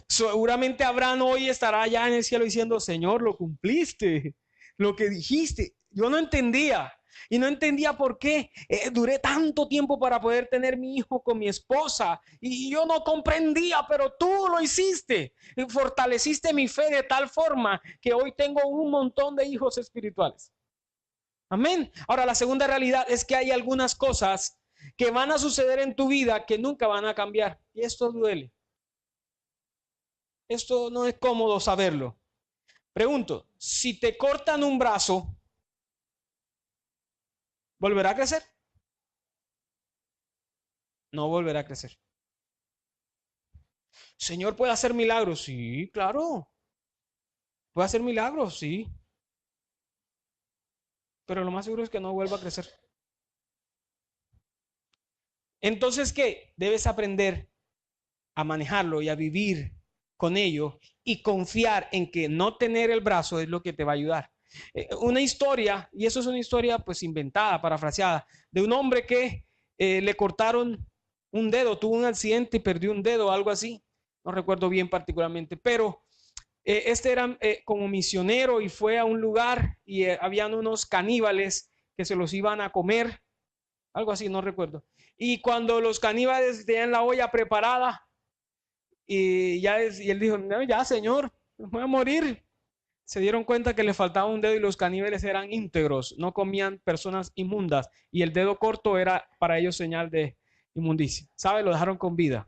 seguramente Abraham hoy estará allá en el cielo diciendo, Señor, lo cumpliste, lo que dijiste. yo no entendía. Y no entendía por qué duré tanto tiempo para poder tener mi hijo con mi esposa. Y yo no comprendía, pero tú lo hiciste. Y fortaleciste mi fe de tal forma que hoy tengo un montón de hijos espirituales. Amén. Ahora, la segunda realidad es que hay algunas cosas que van a suceder en tu vida que nunca van a cambiar. Y esto duele. Esto no es cómodo saberlo. Pregunto, si te cortan un brazo, ¿volverá a crecer? No volverá a crecer. Señor, ¿puede hacer milagros? Sí, claro. ¿Puede hacer milagros? Sí. Pero lo más seguro es que no vuelva a crecer. Entonces, ¿qué? Debes aprender a manejarlo y a vivir con ello y confiar en que no tener el brazo es lo que te va a ayudar. Una historia, y eso es una historia pues inventada, parafraseada, de un hombre que le cortaron un dedo, tuvo un accidente y perdió un dedo, algo así. No recuerdo bien particularmente, pero este era como misionero y fue a un lugar y habían unos caníbales que se los iban a comer, algo así, no recuerdo. Y cuando los caníbales tenían la olla preparada, y él dijo, no, ya señor, me voy a morir. Se dieron cuenta que le faltaba un dedo y los caníbales eran íntegros, no comían personas inmundas y el dedo corto era para ellos señal de inmundicia. ¿Sabe? Lo dejaron con vida.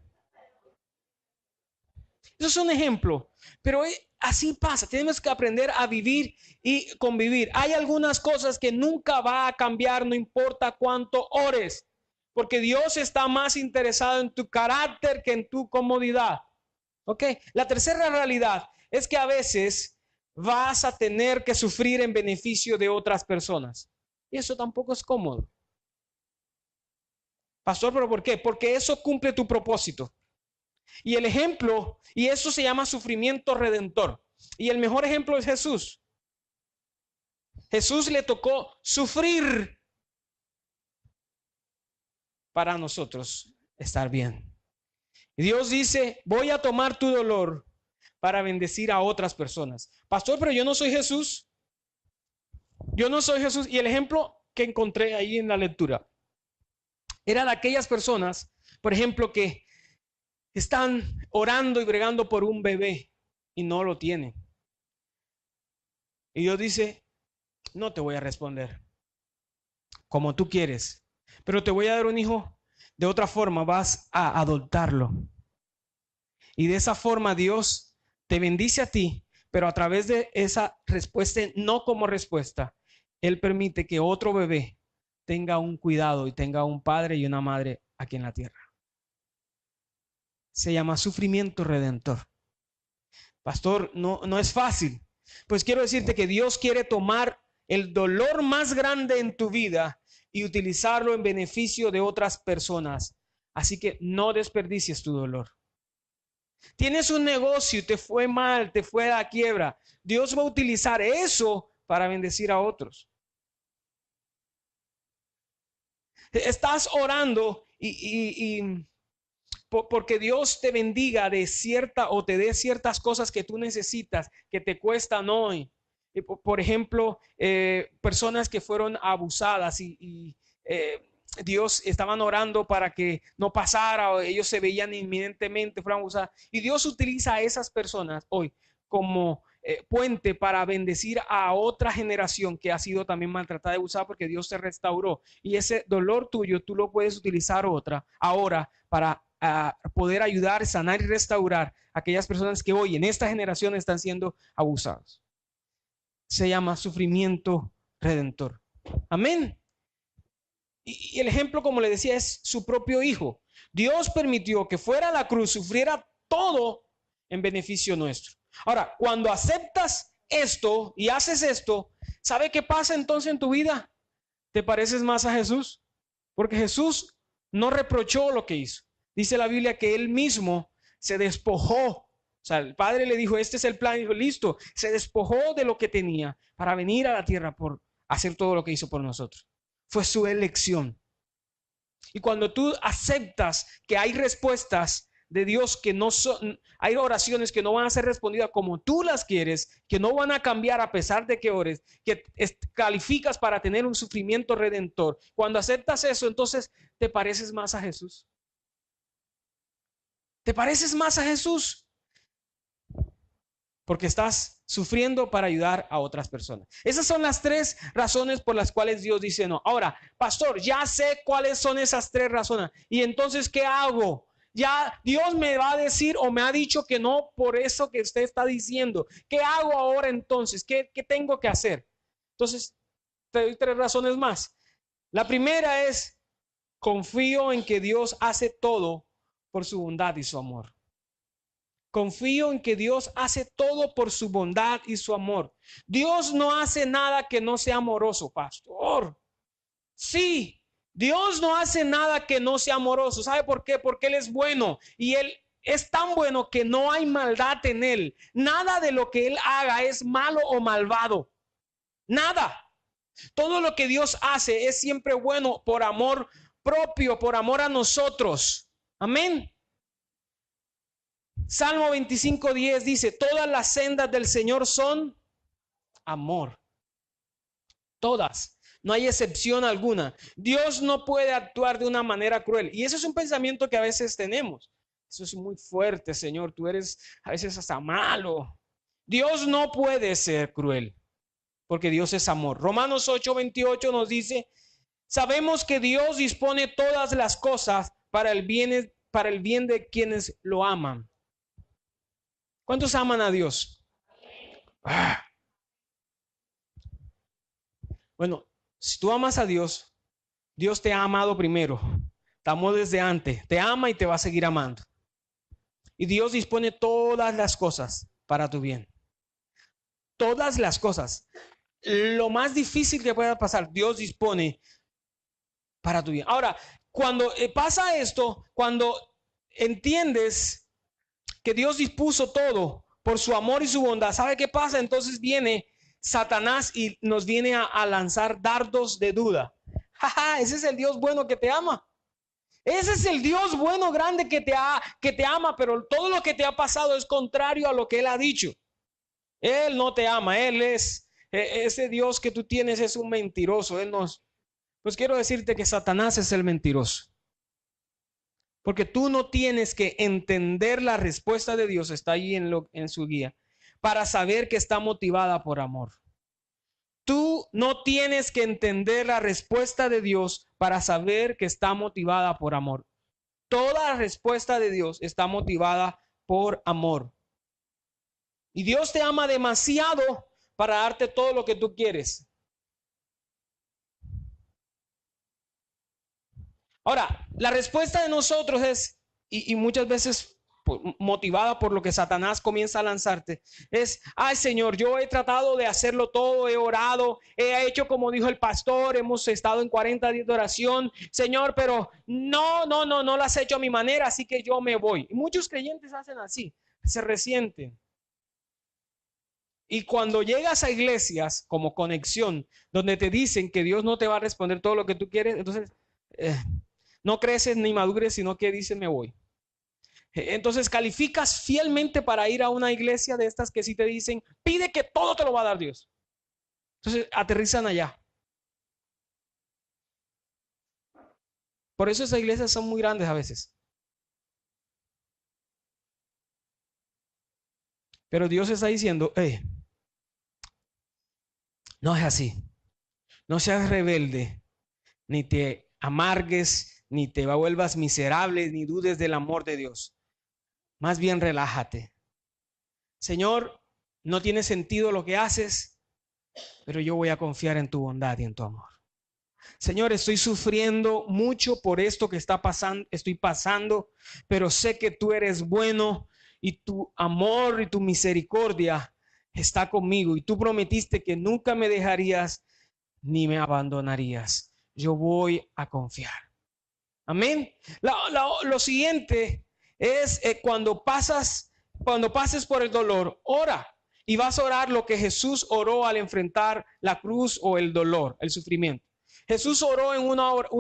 Eso es un ejemplo, pero así pasa. Tenemos que aprender a vivir y convivir. Hay algunas cosas que nunca va a cambiar, no importa cuánto ores, porque Dios está más interesado en tu carácter que en tu comodidad. ¿Ok? La tercera realidad es que a veces vas a tener que sufrir en beneficio de otras personas. Y eso tampoco es cómodo. Pastor, ¿pero por qué? Porque eso cumple tu propósito. Y el ejemplo, y eso se llama sufrimiento redentor. Y el mejor ejemplo es Jesús. Jesús le tocó sufrir para nosotros estar bien. Y Dios dice, voy a tomar tu dolor para bendecir a otras personas. Pastor, pero yo no soy Jesús. Yo no soy Jesús. Y el ejemplo que encontré ahí en la lectura era de aquellas personas, por ejemplo, que están orando y bregando por un bebé y no lo tienen. Y Dios dice, no te voy a responder como tú quieres, pero te voy a dar un hijo de otra forma, vas a adoptarlo. Y de esa forma Dios te bendice a ti, pero a través de esa respuesta, no como respuesta, Él permite que otro bebé tenga un cuidado y tenga un padre y una madre aquí en la tierra. Se llama sufrimiento redentor. Pastor, no es fácil. Pues quiero decirte que Dios quiere tomar el dolor más grande en tu vida y utilizarlo en beneficio de otras personas. Así que no desperdicies tu dolor. Tienes un negocio y te fue mal, te fue a la quiebra. Dios va a utilizar eso para bendecir a otros. Estás orando porque Dios te bendiga de cierta o te dé ciertas cosas que tú necesitas, que te cuestan hoy. Por ejemplo, personas que fueron abusadas y Dios estaban orando para que no pasara, o ellos se veían inminentemente fueron abusadas. Y Dios utiliza a esas personas hoy como puente para bendecir a otra generación que ha sido también maltratada y abusada, porque Dios te restauró. Y ese dolor tuyo tú lo puedes utilizar ahora para poder ayudar, sanar y restaurar a aquellas personas que hoy en esta generación están siendo abusadas. Se llama sufrimiento redentor. Amén. Y el ejemplo, como le decía, es su propio hijo. Dios permitió que fuera a la cruz, sufriera todo en beneficio nuestro. Ahora, cuando aceptas esto y haces esto, ¿sabe qué pasa entonces en tu vida? ¿Te pareces más a Jesús? Porque Jesús no reprochó lo que hizo. Dice la Biblia que él mismo se despojó. O sea, el Padre le dijo, este es el plan. Y dijo, listo, se despojó de lo que tenía para venir a la tierra por hacer todo lo que hizo por nosotros. Fue su elección. Y cuando tú aceptas que hay respuestas de Dios que no son, hay oraciones que no van a ser respondidas como tú las quieres, que no van a cambiar a pesar de que ores, que calificas para tener un sufrimiento redentor. Cuando aceptas eso, entonces te pareces más a Jesús. ¿Te pareces más a Jesús? Porque estás sufriendo para ayudar a otras personas. Esas son las 3 razones por las cuales Dios dice no. Ahora, pastor, ya sé cuáles son esas 3 razones. Y entonces, ¿qué hago? Ya Dios me va a decir o me ha dicho que no por eso que usted está diciendo. ¿Qué hago ahora entonces? ¿Qué tengo que hacer? Entonces, te doy 3 razones más. La primera es, confío en que Dios hace todo por su bondad y su amor. Confío en que Dios hace todo por su bondad y su amor. Dios no hace nada que no sea amoroso, pastor. Sí, Dios no hace nada que no sea amoroso. ¿Sabe por qué? Porque Él es bueno y Él es tan bueno que no hay maldad en Él. Nada de lo que Él haga es malo o malvado. Nada. Todo lo que Dios hace es siempre bueno por amor propio, por amor a nosotros. Amén. Salmo 25:10 dice, todas las sendas del Señor son amor. Todas. No hay excepción alguna. Dios no puede actuar de una manera cruel. Y eso es un pensamiento que a veces tenemos. Eso es muy fuerte, Señor. Tú eres a veces hasta malo. Dios no puede ser cruel, porque Dios es amor. Romanos 8:28 nos dice, sabemos que Dios dispone todas las cosas para el bien de quienes lo aman. ¿Cuántos aman a Dios? Bueno, si tú amas a Dios, Dios te ha amado primero. Te amó desde antes. Te ama y te va a seguir amando. Y Dios dispone todas las cosas para tu bien. Todas las cosas. Lo más difícil que pueda pasar, Dios dispone para tu bien. Ahora, cuando pasa esto, cuando entiendes que Dios dispuso todo por su amor y su bondad, ¿sabe qué pasa? Entonces viene Satanás y nos viene a lanzar dardos de duda. Ese es el Dios bueno que te ama. Ese es el Dios bueno, grande que te ama, pero todo lo que te ha pasado es contrario a lo que Él ha dicho. Él no te ama, Él es, ese Dios que tú tienes es un mentiroso. Él nos, pues quiero decirte que Satanás es el mentiroso. Porque tú no tienes que entender la respuesta de Dios, está ahí en su guía, para saber que está motivada por amor. Tú no tienes que entender la respuesta de Dios para saber que está motivada por amor. Toda la respuesta de Dios está motivada por amor. Y Dios te ama demasiado para darte todo lo que tú quieres. Ahora, la respuesta de nosotros es, y muchas veces motivada por lo que Satanás comienza a lanzarte, es, ay Señor, yo he tratado de hacerlo todo, he orado, he hecho como dijo el pastor, hemos estado en 40 días de oración, Señor, pero no lo has hecho a mi manera, así que yo me voy. Y muchos creyentes hacen así, se resienten. Y cuando llegas a iglesias como Conexión, donde te dicen que Dios no te va a responder todo lo que tú quieres, entonces no creces ni madures, sino que dices me voy. Entonces calificas fielmente para ir a una iglesia de estas que sí te dicen, pide que todo te lo va a dar Dios. Entonces aterrizan allá. Por eso esas iglesias son muy grandes a veces. Pero Dios está diciendo, no es así. No seas rebelde, ni te amargues, ni te vuelvas miserable, ni dudes del amor de Dios. Más bien relájate. Señor, no tiene sentido lo que haces, pero yo voy a confiar en tu bondad y en tu amor. Señor, estoy sufriendo mucho por esto que estoy pasando, pero sé que tú eres bueno y tu amor y tu misericordia está conmigo. Y tú prometiste que nunca me dejarías ni me abandonarías. Yo voy a confiar. Amén. Lo siguiente es cuando pases por el dolor, ora. Y vas a orar lo que Jesús oró al enfrentar la cruz o el dolor, el sufrimiento. Jesús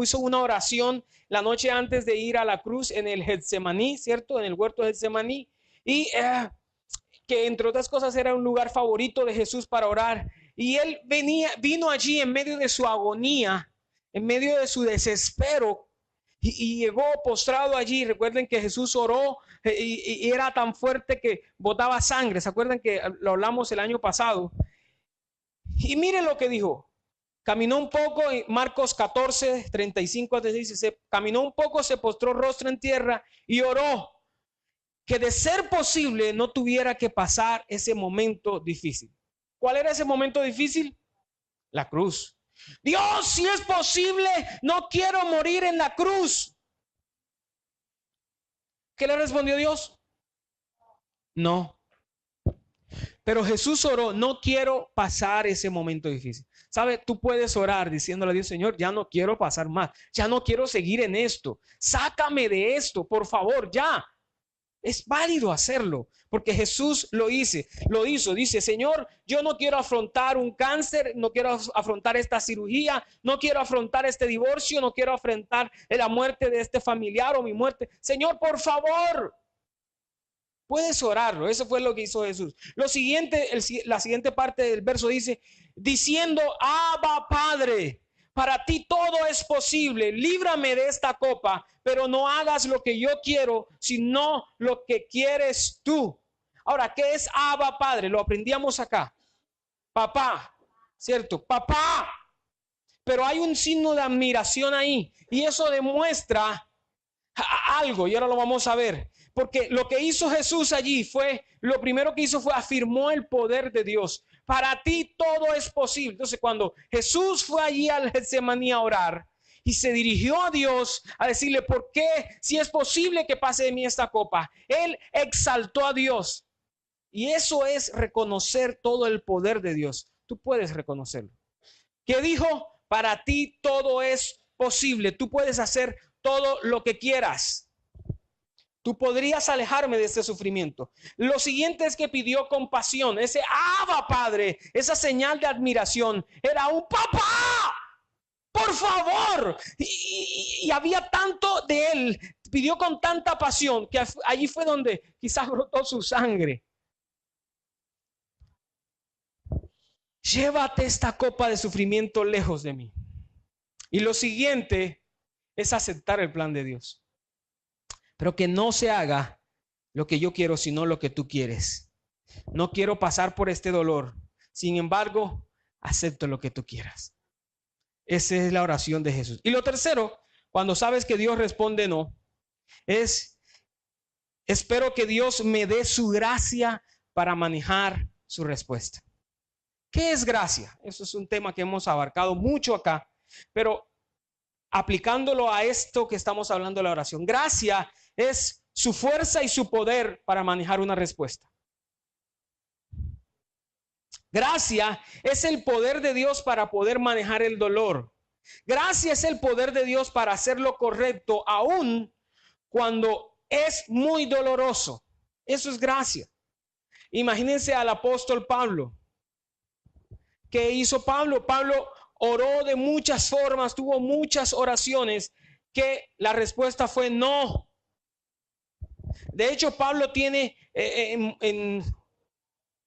hizo una oración la noche antes de ir a la cruz en el Getsemaní, ¿cierto? En el huerto de Getsemaní. Y que entre otras cosas era un lugar favorito de Jesús para orar. Y él vino allí en medio de su agonía, en medio de su desespero, y llegó postrado allí. Recuerden que Jesús oró y era tan fuerte que botaba sangre. ¿Se acuerdan que lo hablamos el año pasado? Y miren lo que dijo. Caminó un poco, en Marcos 14, 35 dice, caminó un poco, se postró rostro en tierra y oró que de ser posible no tuviera que pasar ese momento difícil. ¿Cuál era ese momento difícil? La cruz. Dios, si es posible, no quiero morir en la cruz. ¿Qué le respondió Dios? No. Pero Jesús oró, no quiero pasar ese momento difícil. ¿Sabe? Tú puedes orar diciéndole a Dios, Señor, ya no quiero pasar más, ya no quiero seguir en esto, sácame de esto, por favor, ya. Es válido hacerlo, porque Jesús lo hizo. Dice, Señor, yo no quiero afrontar un cáncer, no quiero afrontar esta cirugía, no quiero afrontar este divorcio, no quiero afrontar la muerte de este familiar o mi muerte. Señor, por favor. Puedes orarlo. Eso fue lo que hizo Jesús. Lo siguiente, la siguiente parte del verso dice, diciendo, Abba Padre, para ti todo es posible, líbrame de esta copa, pero no hagas lo que yo quiero, sino lo que quieres tú. Ahora, ¿qué es Abba Padre? Lo aprendíamos acá. Papá, ¿cierto? Papá. Pero hay un signo de admiración ahí, y eso demuestra algo, y ahora lo vamos a ver. Porque lo que hizo Jesús allí fue, lo primero que hizo fue afirmó el poder de Dios. Para ti todo es posible. Entonces, cuando Jesús fue allí al Getsemaní a orar y se dirigió a Dios a decirle, ¿por qué? Si es posible que pase de mí esta copa. Él exaltó a Dios. Y eso es reconocer todo el poder de Dios. Tú puedes reconocerlo. ¿Qué dijo? Para ti todo es posible. Tú puedes hacer todo lo que quieras. Tú podrías alejarme de este sufrimiento. Lo siguiente es que pidió compasión. Ese Abba Padre, esa señal de admiración, era un papá. Por favor. Y había tanto de él. Pidió con tanta pasión que allí fue donde quizás brotó su sangre. Llévate esta copa de sufrimiento lejos de mí. Y lo siguiente es aceptar el plan de Dios. Pero que no se haga lo que yo quiero, sino lo que tú quieres. No quiero pasar por este dolor. Sin embargo, acepto lo que tú quieras. Esa es la oración de Jesús. Y lo tercero, cuando sabes que Dios responde no, es espero que Dios me dé su gracia para manejar su respuesta. ¿Qué es gracia? Eso es un tema que hemos abarcado mucho acá, pero aplicándolo a esto que estamos hablando de la oración. Gracia es su fuerza y su poder para manejar una respuesta. Gracia es el poder de Dios para poder manejar el dolor. Gracia es el poder de Dios para hacer lo correcto, aun cuando es muy doloroso. Eso es gracia. Imagínense al apóstol Pablo. ¿Qué hizo Pablo? Pablo oró de muchas formas, tuvo muchas oraciones, que la respuesta fue no. De hecho, Pablo tiene en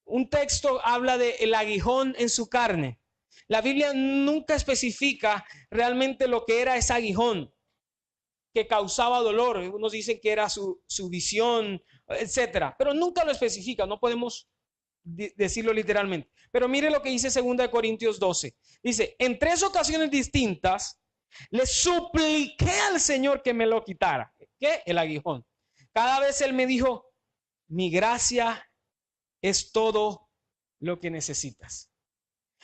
un texto, habla de el aguijón en su carne. La Biblia nunca especifica realmente lo que era ese aguijón que causaba dolor. Unos dicen que era su visión, etcétera, pero nunca lo especifica, no podemos decirlo literalmente. Pero mire lo que dice 2 Corintios 12. Dice, en 3 ocasiones distintas le supliqué al Señor que me lo quitara. ¿Qué? El aguijón. Cada vez él me dijo, mi gracia es todo lo que necesitas.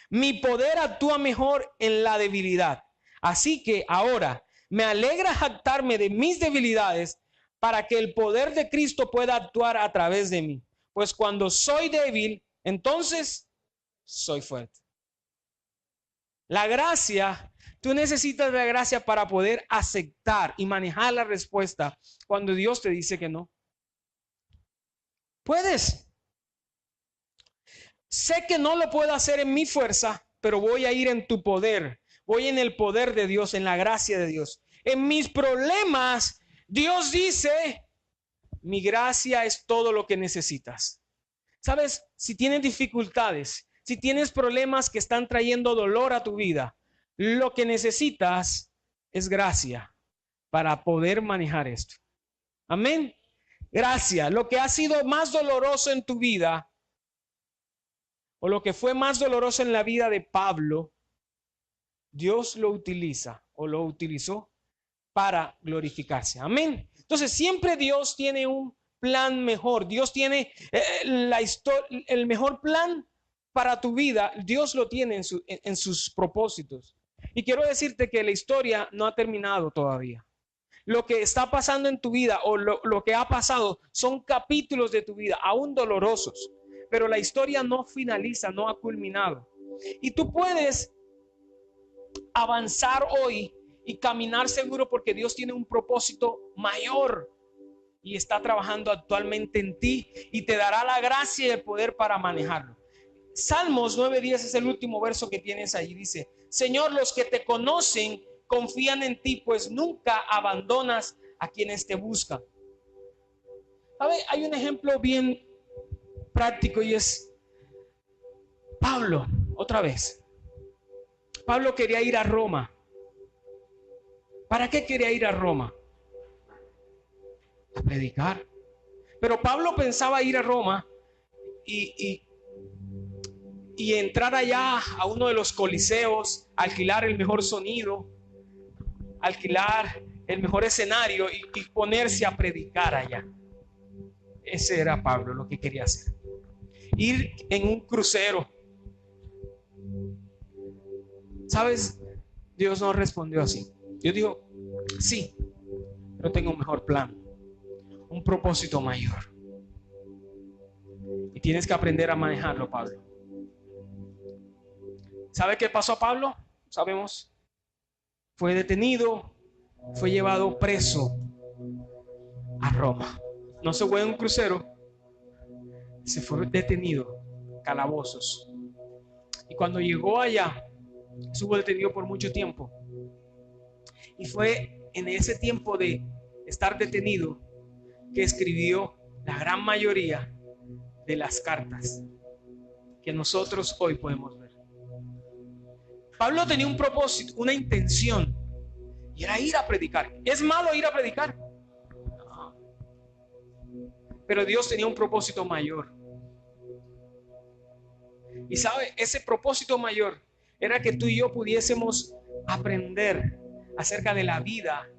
Mi poder actúa mejor en la debilidad. Así que ahora me alegra jactarme de mis debilidades para que el poder de Cristo pueda actuar a través de mí. Pues cuando soy débil, entonces soy fuerte. La gracia, tú necesitas la gracia para poder aceptar y manejar la respuesta cuando Dios te dice que no. Puedes. Sé que no lo puedo hacer en mi fuerza, pero voy a ir en tu poder. voy en el poder de Dios, en la gracia de Dios. En mis problemas, Dios dice, mi gracia es todo lo que necesitas. ¿Sabes? Si tienes dificultades, si tienes problemas que están trayendo dolor a tu vida, lo que necesitas es gracia para poder manejar esto. Amén. Gracia. Lo que ha sido más doloroso en tu vida, o lo que fue más doloroso en la vida de Pablo, Dios lo utiliza o lo utilizó para glorificarse. Amén. Entonces siempre Dios tiene un plan mejor. Dios tiene el mejor plan para tu vida. Dios lo tiene en sus propósitos. Y quiero decirte que la historia no ha terminado todavía. Lo que está pasando en tu vida o lo que ha pasado son capítulos de tu vida, aún dolorosos. Pero la historia no finaliza, no ha culminado. Y tú puedes avanzar hoy y caminar seguro porque Dios tiene un propósito mayor y está trabajando actualmente en ti y te dará la gracia y el poder para manejarlo. Salmos 9:10 es el último verso que tienes ahí. Dice: Señor, los que te conocen confían en ti, pues nunca abandonas a quienes te buscan. ¿Sabe? Hay un ejemplo bien práctico y es Pablo. Otra vez, Pablo quería ir a Roma. ¿Para qué quería ir a Roma? A predicar. Pero Pablo pensaba ir a Roma y entrar allá a uno de los coliseos, alquilar el mejor sonido, alquilar el mejor escenario y ponerse a predicar allá. Ese era Pablo, lo que quería hacer. Ir en un crucero. ¿Sabes? Dios no respondió así. Dios dijo, sí, pero tengo un mejor plan, un propósito mayor. Y tienes que aprender a manejarlo, Pablo. ¿Sabe qué pasó a Pablo? Sabemos. Fue detenido, fue llevado preso a Roma. No se fue en un crucero, se fue detenido, calabozos. Y cuando llegó allá, estuvo detenido por mucho tiempo. Y fue en ese tiempo de estar detenido que escribió la gran mayoría de las cartas que nosotros hoy podemos ver. Pablo tenía un propósito, una intención, y era ir a predicar. ¿Es malo ir a predicar? No. Pero Dios tenía un propósito mayor. Y sabe, ese propósito mayor era que tú y yo pudiésemos aprender acerca de la vida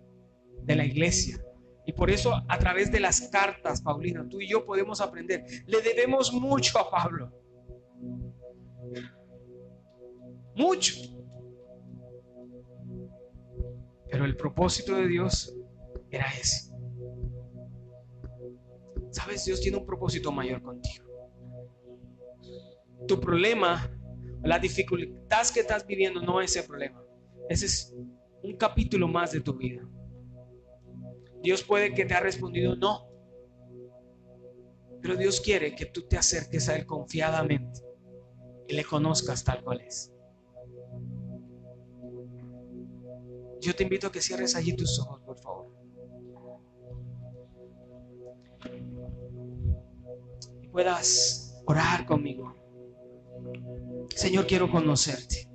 de la iglesia. Y por eso a través de las cartas, Paulina, tú y yo podemos aprender. Le debemos mucho a Pablo. Mucho. Pero el propósito de Dios era ese. ¿Sabes? Dios tiene un propósito mayor contigo. Tu problema, la dificultad que estás viviendo no es ese problema. Ese es un capítulo más de tu vida. Dios puede que te ha respondido no, pero Dios quiere que tú te acerques a Él confiadamente y le conozcas tal cual es. Yo te invito a que cierres allí tus ojos, por favor. Y puedas orar conmigo. Señor, quiero conocerte.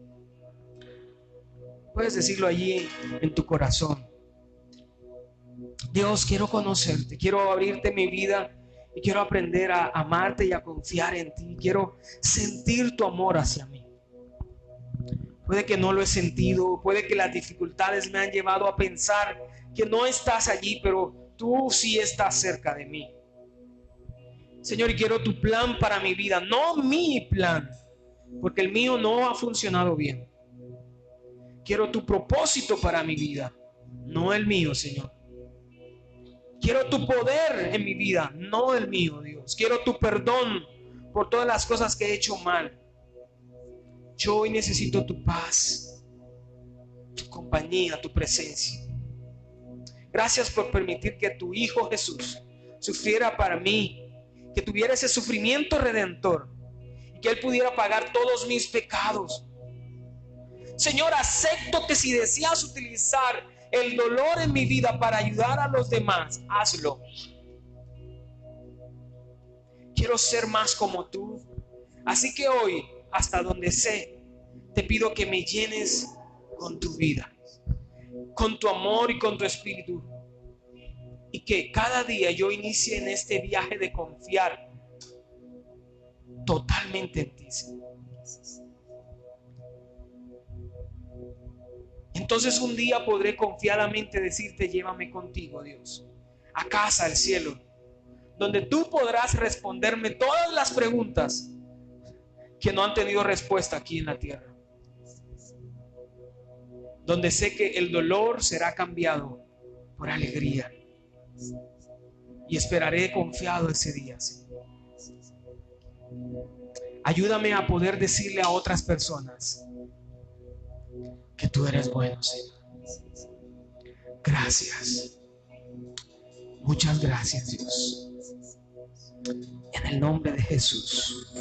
Puedes decirlo allí en tu corazón. Dios, quiero conocerte, quiero abrirte mi vida y quiero aprender a amarte y a confiar en ti. Quiero sentir tu amor hacia mí. Puede que no lo he sentido, puede que las dificultades me han llevado a pensar que no estás allí, pero tú sí estás cerca de mí. Señor, y quiero tu plan para mi vida, no mi plan, porque el mío no ha funcionado bien. Quiero tu propósito para mi vida, no el mío, Señor. Quiero tu poder en mi vida, no el mío, Dios. Quiero tu perdón por todas las cosas que he hecho mal. Yo hoy necesito tu paz, tu compañía, tu presencia. Gracias por permitir que tu Hijo Jesús sufriera para mí, que tuviera ese sufrimiento redentor y que Él pudiera pagar todos mis pecados. Señor, acepto que si deseas utilizar el dolor en mi vida para ayudar a los demás, hazlo. Quiero ser más como tú. Así que hoy, hasta donde sé, te pido que me llenes con tu vida, con tu amor y con tu espíritu. Y que cada día yo inicie en este viaje de confiar totalmente en ti, Señor. Entonces un día podré confiadamente decirte: llévame contigo, Dios, a casa, al cielo, donde tú podrás responderme todas las preguntas que no han tenido respuesta aquí en la tierra. Donde sé que el dolor será cambiado por alegría. Y esperaré confiado ese día, Señor. Ayúdame a poder decirle a otras personas que tú eres bueno, Señor. Gracias. Muchas gracias, Dios. En el nombre de Jesús.